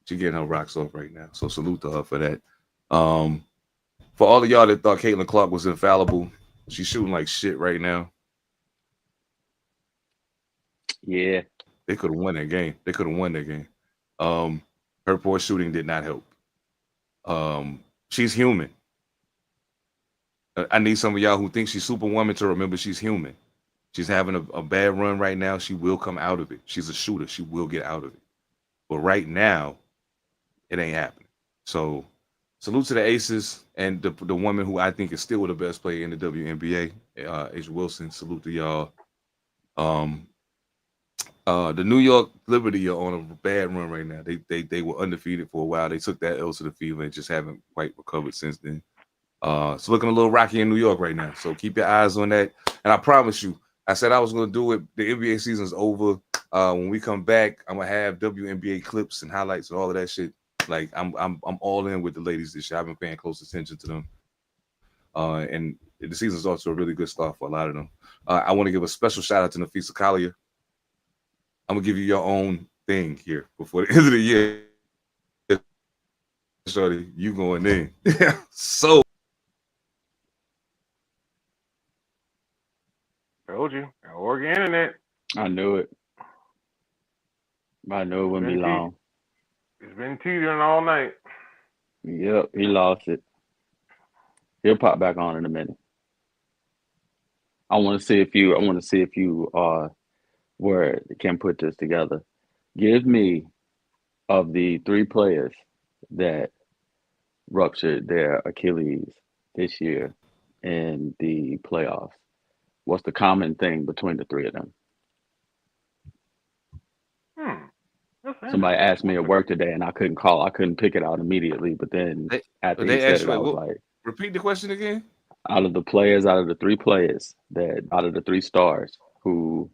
she getting her rocks off right now. So salute to her for that. For all of y'all that thought Caitlin Clark was infallible, she's shooting like shit right now. Yeah. They could have won that game. Her poor shooting did not help. She's human. I need some of y'all who think she's Superwoman to remember she's human. She's having a bad run right now. She will come out of it. She's a shooter. She will get out of it. But right now, it ain't happening. So salute to the Aces and the woman who I think is still the best player in the WNBA, A'ja Wilson. Salute to y'all. The New York Liberty are on a bad run right now. They were undefeated for a while. They took that L to the Fever and just haven't quite recovered since then. It's looking a little rocky in New York right now. So keep your eyes on that. And I promise you, I said I was going to do it. The NBA season's over. When we come back, I'm gonna have WNBA clips and highlights and all of that shit. Like I'm all in with the ladies this year. I've been paying close attention to them. And the season's off to a really good start for a lot of them. I want to give a special shout out to Nafisa Collier. I'm gonna give you your own thing here before the end of the year. Shorty, you going in. So told you, Oregon Internet. I knew it. I knew it wouldn't be long. It's been teetering all night. Yep, he lost it. He'll pop back on in a minute. I want to see if you can put this together. Give me, of the 3 players that ruptured their Achilles this year in the playoffs, what's the common thing between the 3 of them? Somebody asked me at work today, and I couldn't pick it out immediately. But then after he said it, I was like, repeat the question again. Out of the 3 players out of the 3 stars who,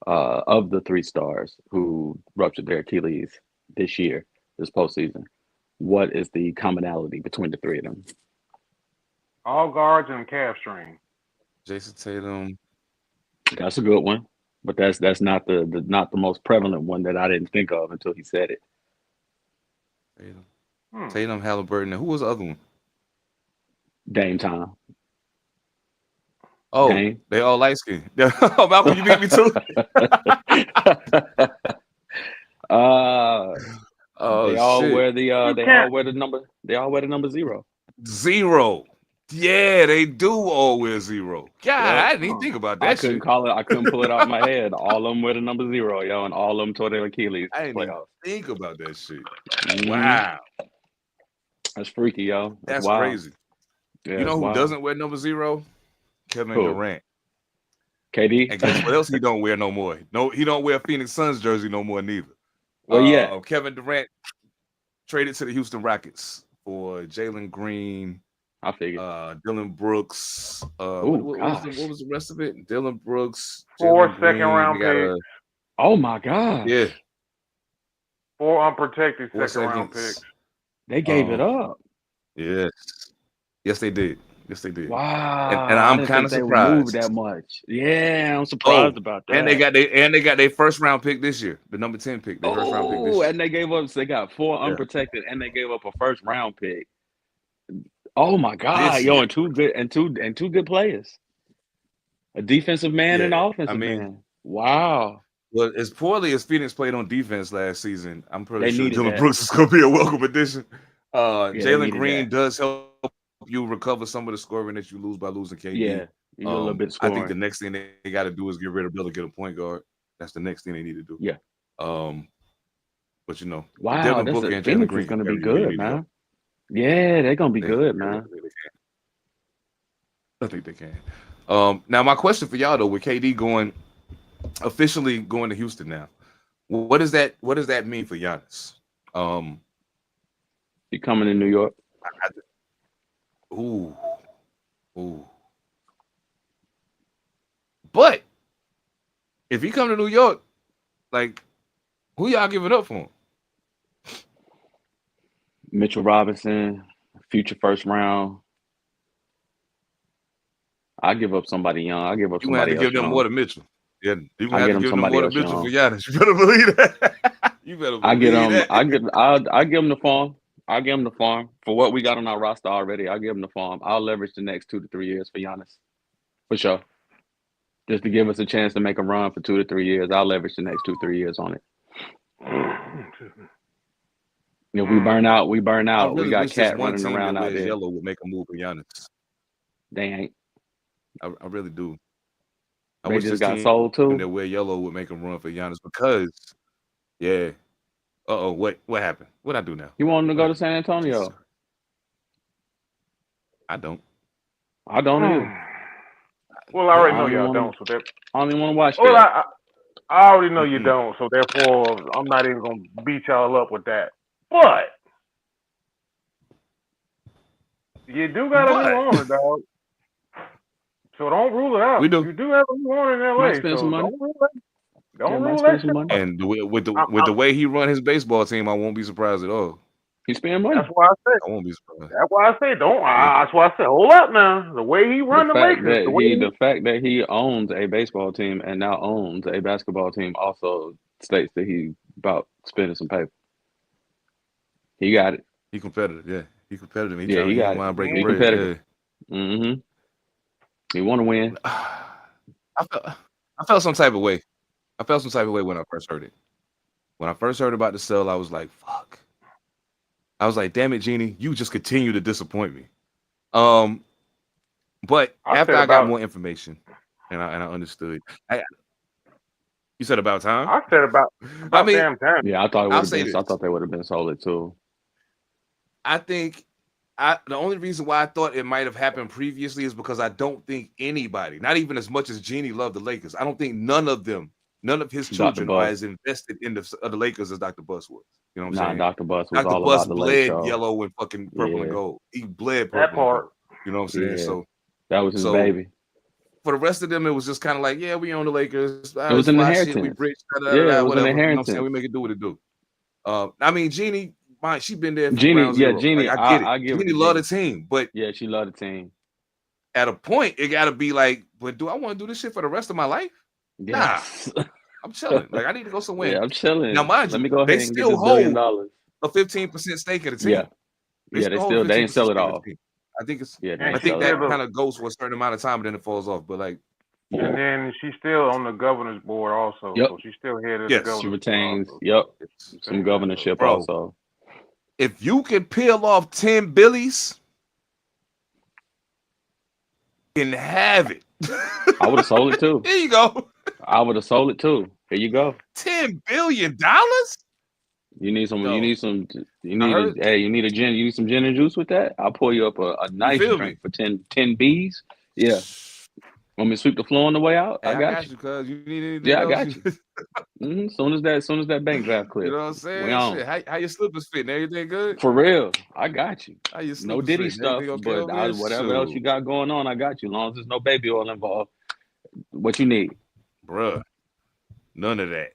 of the 3 stars who ruptured their Achilles this postseason, what is the commonality between the 3 of them? All guards and calf strain. Jason Tatum. That's a good one, but that's not the most prevalent one that I didn't think of until he said it. Tatum, Halliburton, and who was the other one? Dame time. Oh, Dame. They all light skinned. Malcolm, you beat me too. They all wear the number 0. 0. Yeah, they do all wear 0. God, I didn't even think about that. I couldn't pull it out of my head. All of them wear the number 0, yo, and all of them tore their Achilles. I didn't even think about that shit. Mm-hmm. Wow, that's freaky, yo. That's crazy. Yeah, you know who doesn't wear number 0? Kevin Durant. KD. And guess what else he don't wear no more? No, he don't wear Phoenix Suns jersey no more neither. Well, yeah. Kevin Durant traded to the Houston Rockets for Jalen Green. I figured. Dylan Brooks. What was the rest of it? Dylan Brooks. 4 Jalen second-round Green, picks. Oh my God. Yeah. 4 unprotected second-round picks. They gave it up. Yes. Yes, they did. Yes, they did. Wow. And I'm kind of surprised. They moved that much. Yeah, I'm surprised about that. And they got their first round pick this year, the number 10 pick. Their first round pick this year. And they gave up. So they got 4 unprotected, and they gave up a first round pick. Oh my God, and two good players. A defensive man and an offensive man. Wow. Well, as poorly as Phoenix played on defense last season, I'm pretty sure Dylan that. Brooks is going to be a welcome addition. Jalen Green that. does help you recover some of the scoring that you lose by losing KD. Yeah, you a little bit scoring. I think the next thing they got to do is get rid of Bill and get a point guard. That's the next thing they need to do. Yeah. But you know, wow, Devin Booker and Jalen Green going to be good, man. Yeah, they're going to be good, man. I think they can. Now my question for y'all though, with KD officially going to Houston now, what does that mean for Giannis? He coming to New York. Ooh. But if he come to New York, like, who y'all giving up for him? Mitchell Robinson, future first round. I give up somebody young. I give up somebody else. You have to give them more to Mitchell. Yeah, you have to give them more to Mitchell young. for Giannis. You better believe that. You better believe that. I give them the farm. I give him the farm for what we got on our roster already. I'll give him the farm. I'll leverage the next 2 to 3 years for Giannis, for sure. Just to give us a chance to make a run for 2 to 3 years. I'll leverage the next 2 3 years on it. If we burn out, we burn out. Really we got Cat running around out there. Yellow would make a move for Giannis. They ain't. I really do. I wish just got sold too. That wear yellow would make a run for Giannis because, yeah. What happened? What'd I do now? You want him to go to San Antonio? I don't either. Well, I already know y'all don't. So I don't even want to watch that. Well, I already know you don't. So therefore, I'm not even gonna beat y'all up with that. But you do got a new owner, dog. So don't rule it out. We do. You do have a new owner in LA. Spend so some money. Don't rule that shit. And with the way he run his baseball team, I won't be surprised at all. He spend money. That's why I said. I won't be surprised. That's why I said don't. That's why I said hold up now. The way he run the Lakers, the fact that he owns a baseball team and now owns a basketball team also states that he about spending some paper. He got it. He competitive, yeah. He competitive. He got it. He competitive. Yeah. Mm-hmm. He want to win. I felt some type of way. I felt some type of way when I first heard it. When I first heard about the sale, I was like, fuck. I was like, damn it, Jeannie, you just continue to disappoint me. But after I got more information and I understood. You said about time? I said about damn time. Yeah, I thought it would have been. I thought they would have been solid too. I think the only reason why I thought it might have happened previously is because I don't think anybody, not even as much as Jeannie loved the Lakers, I don't think none of his children are as invested in the Lakers as Dr. Buss was. You know what I'm saying? Dr. Buss was Dr. all Buss about the bled yellow and fucking purple and gold. He bled purple that part. And gold. You know what I'm saying? Yeah. So that was his baby. For the rest of them, it was just kind of like, yeah, we own the Lakers. It was an inheritance. We rich, it was whatever. an inheritance. You know what I'm saying? We make it do what it do. I mean, Jeannie, she been there. Jeannie, Jeannie, like, I get it. Jeannie love the team, but yeah, she loved the team. At a point, it got to be like, but do I want to do this shit for the rest of my life? Yes. Nah, I'm chilling. Like I need to go somewhere. Yeah, I'm chilling. Now, mind you, let me go ahead they and still get hold a 15% stake of the team. Yeah, they didn't sell it all. I think it's I think that kind of goes for a certain amount of time, and then it falls off. But like, and then she's still on the governor's board also. Yep. So she's still head of the governor's she retains. board Some governorship also. If you can peel off 10 billies, you can have it. I would have sold it too. Here you go. I would have sold it too. Here you go. $10 billion. You need some. No. You need some. You need gin. You need some gin and juice with that. I'll pour you up a nice drink for 10 B's. Yeah. Want me to sweep the floor on the way out? Hey, I got you. Cuz you need anything Yeah, I else? got you. Soon as that bank draft clear, You know what I'm we saying? on. Shit, how your slippers fitting? Everything good? For real, I got you. How your No slippers Diddy fitting? stuff, Everything okay but over here? whatever else you Shoot, got going on, I got you. As long as there's no baby oil involved, what you need? bruh. None of that.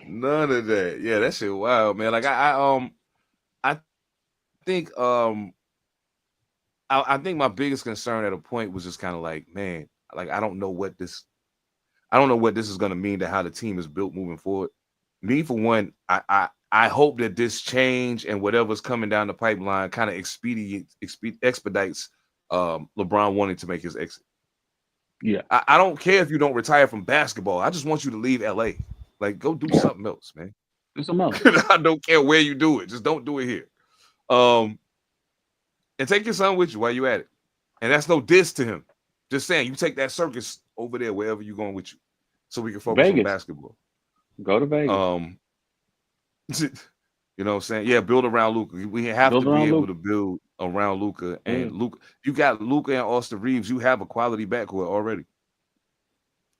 None of that. Yeah, that shit wild, man. Like I think I think my biggest concern at a point was just kind of like, man, like I don't know what this is gonna mean to how the team is built moving forward. Me for one, I hope that this change and whatever's coming down the pipeline kind of expedites LeBron wanting to make his exit. Yeah, I don't care if you don't retire from basketball. I just want you to leave LA. Like, go do something else, man. do something else. I don't care where you do it. Just don't do it here. And take your son with you while you at it. And that's no diss to him. Just saying, you take that circus over there wherever you're going with you, so we can focus on basketball. Go to Vegas. You know what I'm saying? Yeah, build around Luka. We have to be able to build around Luka. And Luka, you got Luka and Austin Reeves. You have a quality backcourt already.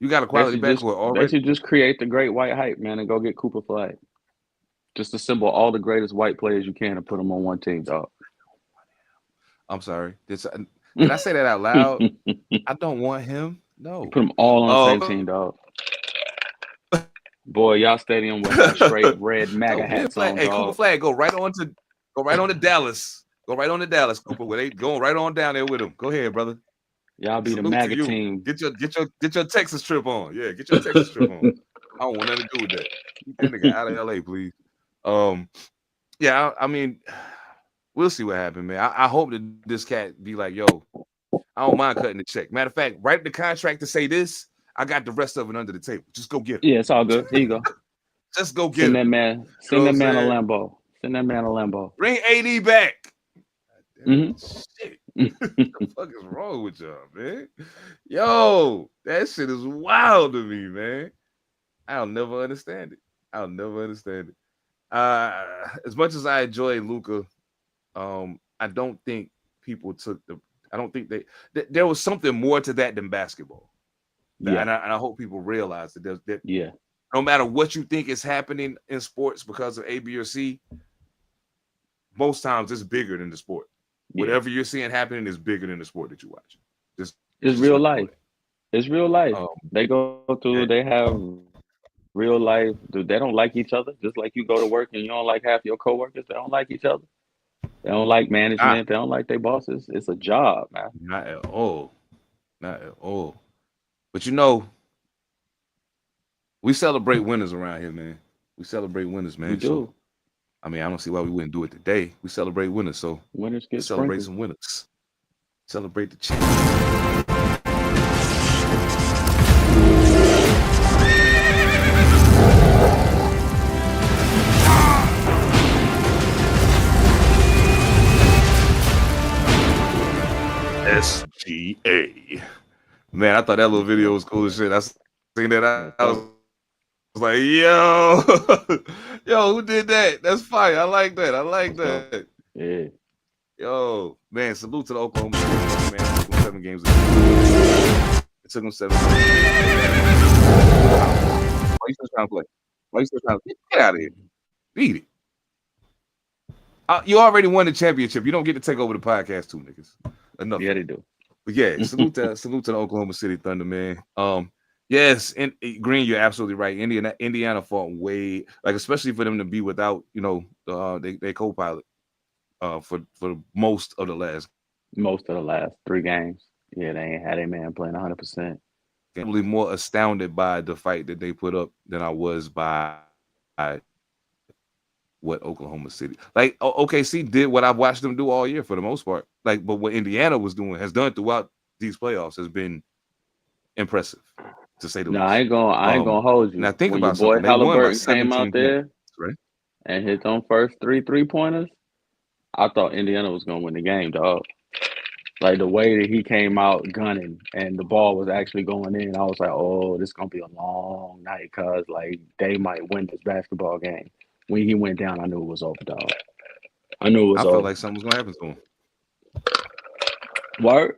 You got a quality backcourt already. They should just create the great white hype, man, and go get Cooper Flag. Just assemble all the greatest white players you can and put them on one team, dog. I'm sorry. Did I say that out loud? I don't want him. No. Put them all on the same team, dog. Boy, y'all stadium with that straight red MAGA hats on, hey, dog. Cooper Flag, go right on to Dallas. Go right on to Dallas, Cooper. Where they going right on down there with him. Go ahead, brother. Y'all be the MAGA team. Get your Texas trip on. Yeah, get your Texas trip on. I don't want nothing to do with that. Keep that nigga out of LA, please. Yeah, I mean, we'll see what happens, man. I hope that this cat be like, yo, I don't mind cutting the check. Matter of fact, write the contract to say this. I got the rest of it under the table. Just go get it. Yeah, it's all good. Here you go. Just go get Send it. that man. Send that man a Lambo. Send that man a Lambo. Bring AD back. Shit. Mm-hmm. What the fuck is wrong with y'all, man? Yo, that shit is wild to me, man. I'll never understand it. As much as I enjoy Luka, I don't think people took I don't think there was something more to that than basketball. Yeah. And I hope people realize that no matter what you think is happening in sports because of A, B, or C, most times it's bigger than the sport. Yeah. Whatever you're seeing happening is bigger than the sport that you watch. It's real life. It's real life. They go through, they have real life. They don't like each other. Just like you go to work and you don't like half your coworkers. They don't like each other. They don't like management. They don't like their bosses. It's a job, man. Not at all. But you know, we celebrate winners around here, man. We celebrate winners, man. We do. So, I mean, I don't see why we wouldn't do it today. We celebrate winners, so winners get celebrate sprinkled. some winners. Celebrate the champions. SGA. Man, I thought that little video was cool as shit. I seen that. I was like, yo, who did that? That's fire. I like that. Yeah. Yo, man, salute to the Oklahoma City, man. It took them 7 games. It took them 7 games. Why you still trying to play? Get out of here. Beat it. You already won the championship. You don't get to take over the podcast too, niggas. Enough. Yeah, they do. But yeah, salute to the Oklahoma City Thunder, man. Yes, and Green, you're absolutely right. Indiana fought way, like, especially for them to be without, they co-pilot for most of the last 3 games. Yeah, they ain't had a man playing 100%. Probably more astounded by the fight that they put up than I was by what Oklahoma City, like OKC did what I've watched them do all year for the most part. Like, but what Indiana has done throughout these playoffs has been impressive, to say the least. I ain't gonna hold you. Now think when about your boy Halliburton came out there points, right? and hit them first 3-3-pointers, I thought Indiana was gonna win the game, dog. Like the way that he came out gunning and the ball was actually going in, I was like, oh, this is gonna be a long night, cause like they might win this basketball game. When he went down, I knew it was over, dog. I felt like something was gonna happen to him. Word.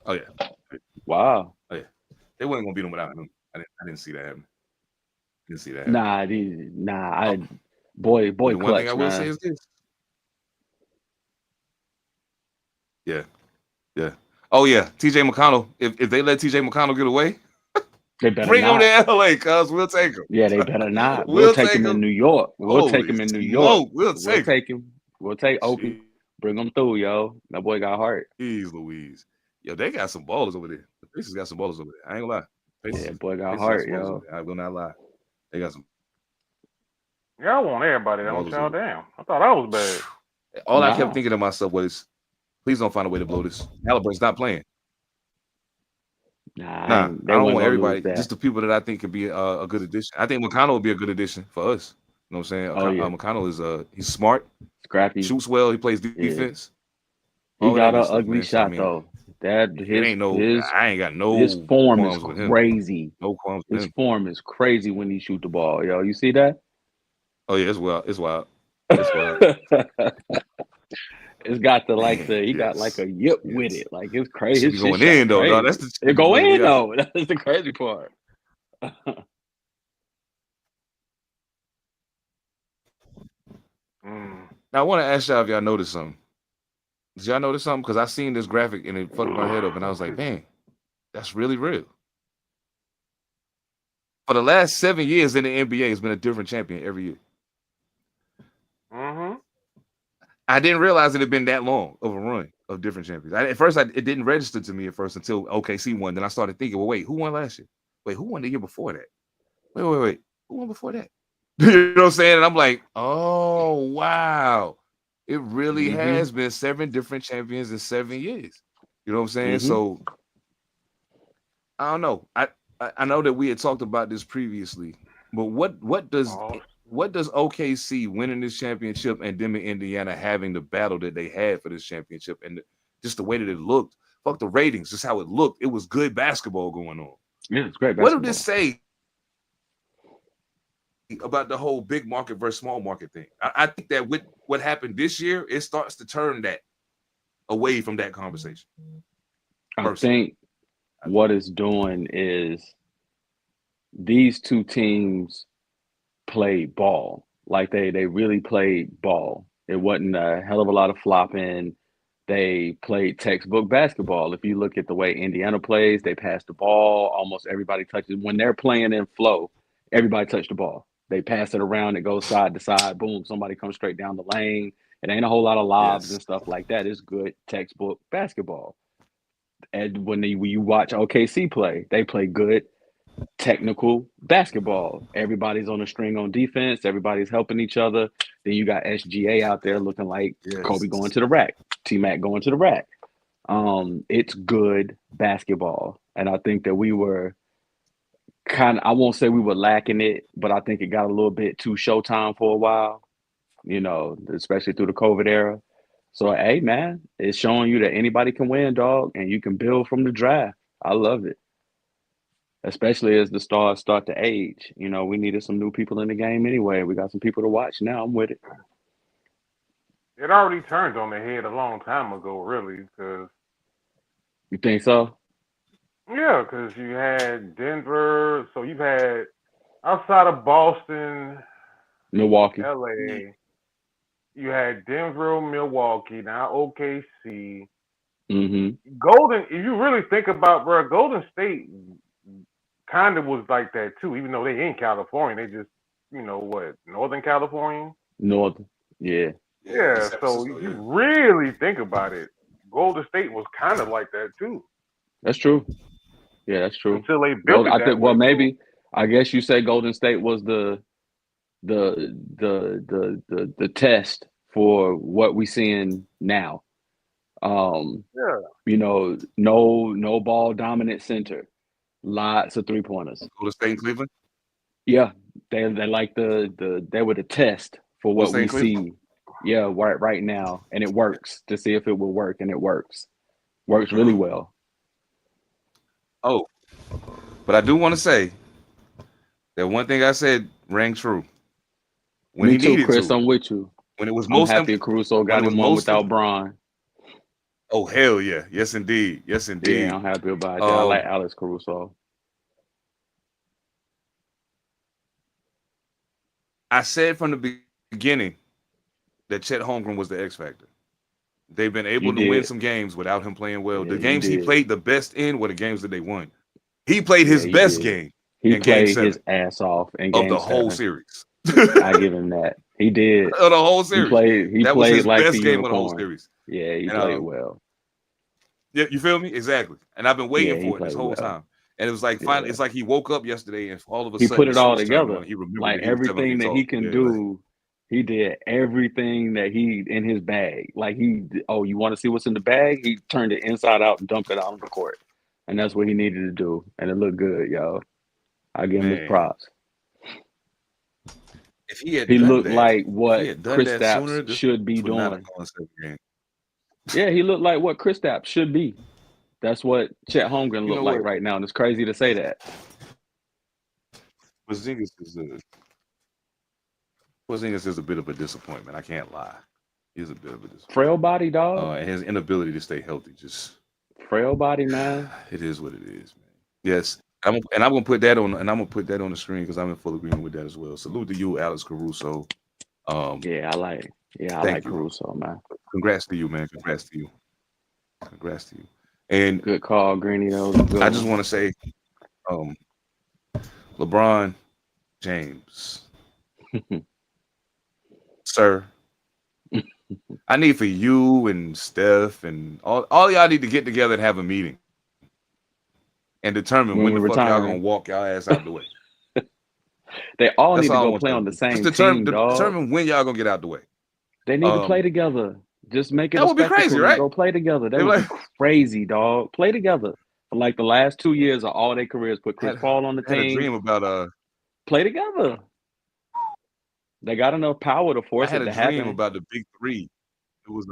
Oh yeah. Wow. Oh yeah. They wasn't gonna beat him without him. I didn't see that happen. Didn't see that happen. Nah. Oh, Boy, but the one thing I clutch, will say man. is this. Yeah. Yeah. Oh yeah. TJ McConnell. If they let TJ McConnell get away, They better bring him not. to LA, cuz we'll take him. Yeah, they better not. We'll We'll take take him in him. New York. We'll take Holy him in New York. smoke. We'll We'll take him. take him. We'll take Opie. Bring him through, yo. That boy got heart. Jeez Louise. Yo, they got some ballers over there. The Pacers got some ballers over there. I ain't gonna lie. Yeah, boy got Pacers got heart, some ballers over yo. there. I will not lie. They got some Y'all want everybody. Don't ballers y'all over there. down. I thought I was bad. All I Nah. kept thinking to myself was, please don't find a way to blow this. Halliburton's not playing. Nah, I they don't wasn't want gonna everybody. lose that. Just the people that I think could be a good addition. I think McConnell would be a good addition for us. You know what I'm saying? Oh yeah, McConnell is he's smart, scrappy. shoots well, he plays Yeah, defense. he All of got that an good stuff, ugly man. So I shot mean, though. That it ain't no. I ain't got his no form is qualms with him. crazy. No qualms with His him. form is crazy when he shoot the ball, yo. You see that? Oh yeah, it's wild. It's wild. It's wild. It's got the he got like Yes. a yip with it. Like it's crazy. Should His be shit going in shot though, dog. crazy. That's the It go in we got. though. That's the crazy part. Now I want to ask y'all if y'all noticed something. Did y'all notice something? Because I seen this graphic and it fucked my head up, and I was like, man, that's really real. For the last 7 years in the NBA, it's been a different champion every year. Mm-hmm. I didn't realize it had been that long of a run of different champions. At first, it didn't register to me at first until OKC won. Then I started thinking, well, wait, who won last year? Wait, who won the year before that? Wait. Who won before that? You know what I'm saying? And I'm like, oh, wow. It really has been 7 different champions in 7 years. You know what I'm saying? So, I don't know. I know that we had talked about this previously, but what does OKC winning this championship and them in Indiana having the battle that they had for this championship and just the way that it looked, fuck the ratings, just how it looked, it was good basketball going on. Yeah, it's great basketball. What did this say about the whole big market versus small market thing? I think that with what happened this year, it starts to turn that away from that conversation. I think what it's doing is these two teams played ball. Like they really played ball. It wasn't a hell of a lot of flopping. They played textbook basketball. If you look at the way Indiana plays, they pass the ball. Almost everybody touches. When they're playing in flow, everybody touch the ball. They pass it around. It goes side to side. Boom, somebody comes straight down the lane. It ain't a whole lot of lobs and stuff like that. It's good textbook basketball. And when you watch OKC play, they play good technical basketball. Everybody's on a string on defense. Everybody's helping each other. Then you got SGA out there looking like Kobe going to the rack, T-Mac going to the rack. It's good basketball. And I think that we were I won't say we were lacking it, but I think it got a little bit too Showtime for a while, especially through the COVID era. So, hey, man, it's showing you that anybody can win, dog, and you can build from the draft. I love it. Especially as the stars start to age. We needed some new people in the game anyway. We got some people to watch now. I'm with it. It already turned on the head a long time ago, really, because... You think so? Yeah, because you had Denver, so you've had, outside of Boston, Milwaukee, LA, you had Denver, Milwaukee, now OKC. Golden, if you really think about, bro, Golden State kind of was like that too, even though they in California. They just, Northern California? Northern, yeah. Yeah, so you really think about it, Golden State was kind of like that too. That's true. Yeah, that's true. Until they built it that way. Maybe, I guess you say Golden State was the test for what we seeing now. No ball dominant center, lots of 3-pointers. Golden State and Cleveland. Yeah, they like they were the test for what we see. Yeah, right now, and it works to see if it will work, and it works really well. Oh, but I do want to say that one thing I said rang true. When Me he too, needed Chris. to. I'm with you. When it was I'm happy Caruso got him one without Bron. Oh hell yeah! Yes indeed. Yes indeed. Yeah, I'm happy about that. I like Alex Caruso. I said from the beginning that Chet Holmgren was the X factor. They've been able to win some games without him playing well. Yeah, The games he played the best in were the games that they won. He played Yeah, his he best did. game He in Game played 7 his ass off in of Game the 7. whole series. I give him that. He did. Of the whole series. He That was played his like best the game of the whole unicorn. series. Yeah, he And, played well. Yeah, you feel me? Exactly. And I've been waiting Yeah, he for it this played whole well. time. And it was like finally, it's like he woke up yesterday and all of a He sudden put it the all switch turned on. together. He remembered Like that he was 7 everything feet that tall. he can do, he did everything that he in his bag. Like you want to see what's in the bag? He turned it inside out and dumped it out on the court. And that's what he needed to do. And it looked good, yo. I give him his props. If he had he done looked that, like what Chris Kristaps should be doing. Yeah, he looked like what Kristaps should be. That's what Chet Holmgren looked like right now, and it's crazy to say that. Porzingis is a bit of a disappointment. I can't lie. He's a bit of a disappointment. Frail body, dog. And his inability to stay healthy, just frail body, man. It is what it is, man. Yes, I'm gonna put that on, and I'm gonna put that on the screen because I'm in full agreement with that as well. Salute to you, Alex Caruso. I like Caruso, man. Congrats to you, man. Congrats to you. And good call, Greeny. I just want to say, LeBron James, sir, I need for you and Steph and all y'all need to get together and have a meeting and determine when the fuck y'all gonna walk y'all ass out the way. They all need to go play on the same team, dog. Determine when y'all gonna get out the way. They need to play together. Just make it that would be crazy, right? Go play together. That would be crazy, dog. Play together. For like the last 2 years of all their careers, put Chris Paul on the team. I had a dream about play together. They got enough power to force it to happen. I had a dream about the big three. It was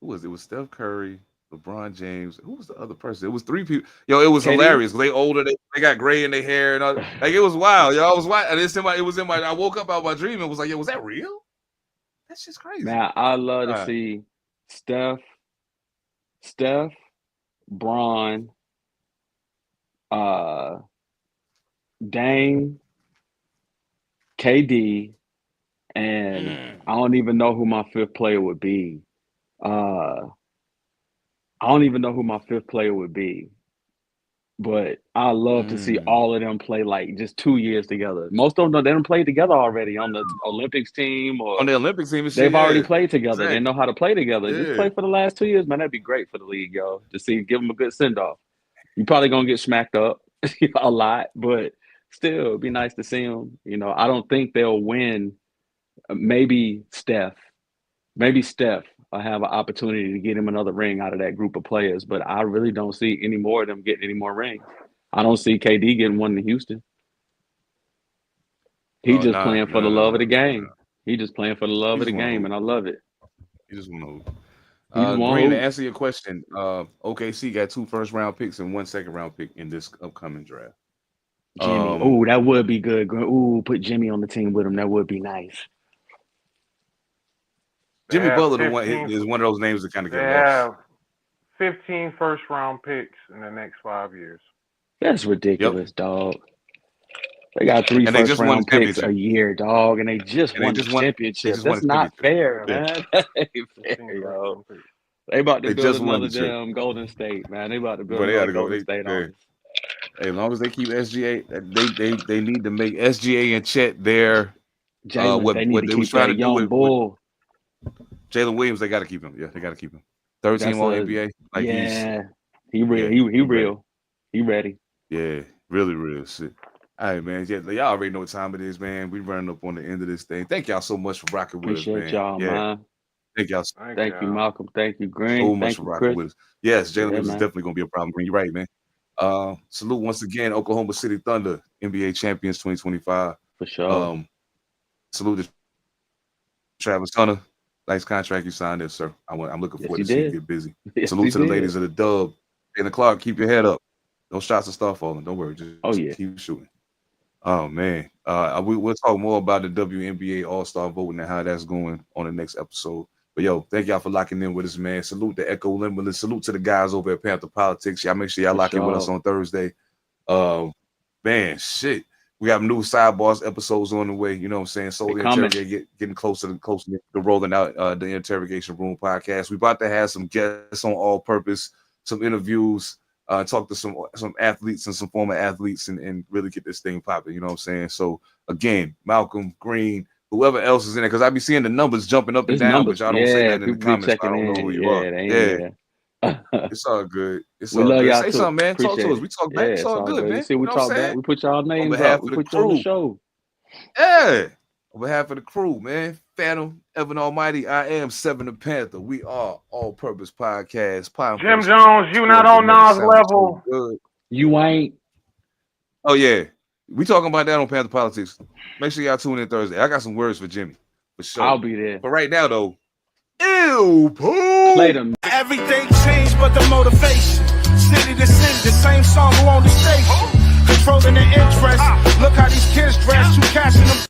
who was it? It was Steph Curry, LeBron James. Who was the other person? It was 3 people. Yo, it was hilarious. They older. They got gray in their hair and all. Like it was wild. Yo, I was wild. And it was in my. I woke up out of my dream and was like, yo, was that real? That's just crazy. Man, I love to see Steph, Bron, Dame, KD, and I don't even know who my fifth player would be. But I love to see all of them play like just 2 years together. Most of them, they don't play together already on the Olympics team or on the Olympics team. They've already played together. Exactly. They know how to play together. Yeah. Just play for the last 2 years, man. That'd be great for the league, yo. To give them a good send off. You're probably gonna get smacked up a lot, but still, it'd be nice to see them. You know, I don't think they'll win. Maybe Steph will have an opportunity to get him another ring out of that group of players, but I really don't see any more of them getting any more rings. I don't see KD getting one in Houston. He's just playing for the love of the game. He's just playing for the love of the game, and I love it. He just want to. Green, to answer your question, OKC got 2 first-round picks and 1 second-round pick in this upcoming draft. Jimmy, that would be good. Put Jimmy on the team with him. That would be nice. Jimmy Butler is one of those names that kind of get lost. 15 first-round picks in the next 5 years. That's ridiculous, dog. They got 3 first-round picks a year, dog, and they just won the championship. That's not fair, man. That ain't fair, yo. They about to build another damn Golden State, man. They about to build another Golden State on. Hey, as long as they keep SGA, they need to make SGA and Chet their what they was trying to do with Jalen Williams. They got to keep him. Yeah, they got to keep him. 13 All NBA. Like he real. He real. He ready. Yeah, really real shit. All right, man. Yeah, y'all already know what time it is, man. We running up on the end of this thing. Thank y'all so much for rocking with us, man. Appreciate y'all, man. Thank y'all. Thank you, Malcolm. Thank you, Green. So much for rocking with us. Yes, Jalen Williams is definitely going to be a problem. Green, you're right, man. Salute once again, Oklahoma City Thunder, NBA champions 2025. For sure. Salute to Travis Hunter. Nice contract you signed there, sir. I'm looking forward to seeing you get busy. Salute to the ladies of the Dub. In the clock, keep your head up. No shots will start falling. Don't worry. Just keep shooting. Oh, man. We'll talk more about the WNBA All-Star voting and how that's going on the next episode. But yo, thank y'all for locking in with us, man. Salute to Echo Limitless. Salute to the guys over at Panther Politics. Y'all make sure y'all lock in with us on Thursday. Man, shit. We have new sidebars episodes on the way. You know what I'm saying? So the interrogation getting closer to rolling out the Interrogation Room podcast. We about to have some guests on All Purpose, some interviews, talk to some athletes and some former athletes and really get this thing popping. You know what I'm saying? So again, Malcolm, Green, whoever else is in it, because I be seeing the numbers jumping up and down, but y'all don't say that in the comments. I don't know who you are. It's all good. We love y'all. Say something, man. Talk to us. We talk back. It's all good, man. You see, we talk back. We put y'all names up. We put you on the show. Yeah. On behalf of the crew, man. Phantom, Evan All Mightee. I am Seven Da Pantha. We are All Purpose Podcast. Jim Jones, you not on Nas level. So you ain't. Oh, yeah. We talking about that on Panther Politics. Make sure y'all tune in Thursday. I got some words for Jimmy. For sure. I'll be there. But right now, though, ew, poo. Play them. Everything changed but the motivation. City to city, the same song on the station. Controlling the interest. Look how these kids dress, you catching them.